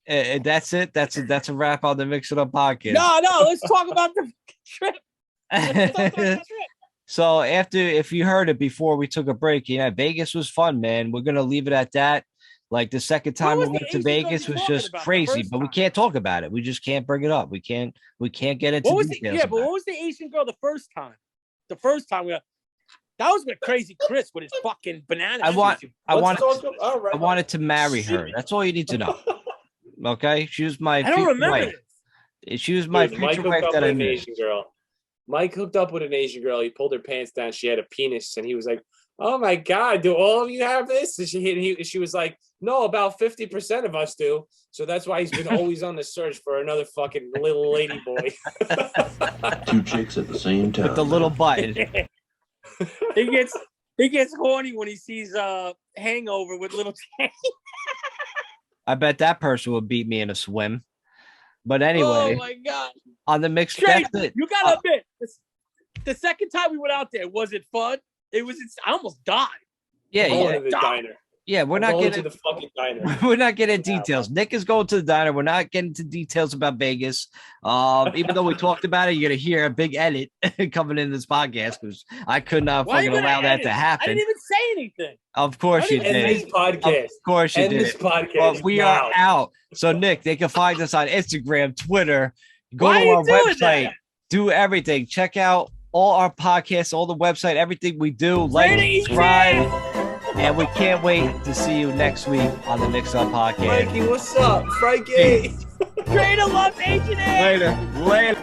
That's it. That's a wrap on the Mix It Up podcast. No, let's talk about the trip. So if you heard it before we took a break, Vegas was fun, man. We're gonna leave it at that. Like the second time we went to Vegas was just crazy, but we can't talk about it. We just can't bring it up. We can't get into details. But what was the Asian girl the first time? The first time that was with Crazy Chris with his fucking banana. I wanted to marry her. That's all you need to know. Okay, she was my. I don't remember it. She was my future wife that I met. Mike hooked up with an Asian girl. He pulled her pants down. She had a penis, and he was like, "Oh my God, do all of you have this?" And she was like, "No, about 50% of us do." So that's why he's been always on the search for another fucking little lady boy. 2 chicks at the same time. With the little button. he gets horny when he sees Hangover with little Jay. I bet that person would beat me in a swim. But anyway, oh my God. On the mix, Trey, you gotta admit, the second time we went out there, was it fun? I almost died. Yeah. To the diner. Yeah, we're not getting to the fucking diner. We're not getting details. Nick is going to the diner. We're not getting into details about Vegas. Even though we talked about it, you're gonna hear a big edit coming in this podcast because I could not fucking allow that to happen. I didn't even say anything. Of course you did. This podcast. Of course you did. This podcast. But we are out. So Nick, they can find us on Instagram, Twitter. Go to our website. Do everything. Check out all our podcasts, all the website, everything we do. Like, subscribe. And we can't wait to see you next week on the Mix Up Podcast. Frankie, what's up? Frankie. Trader loves H&M. Later.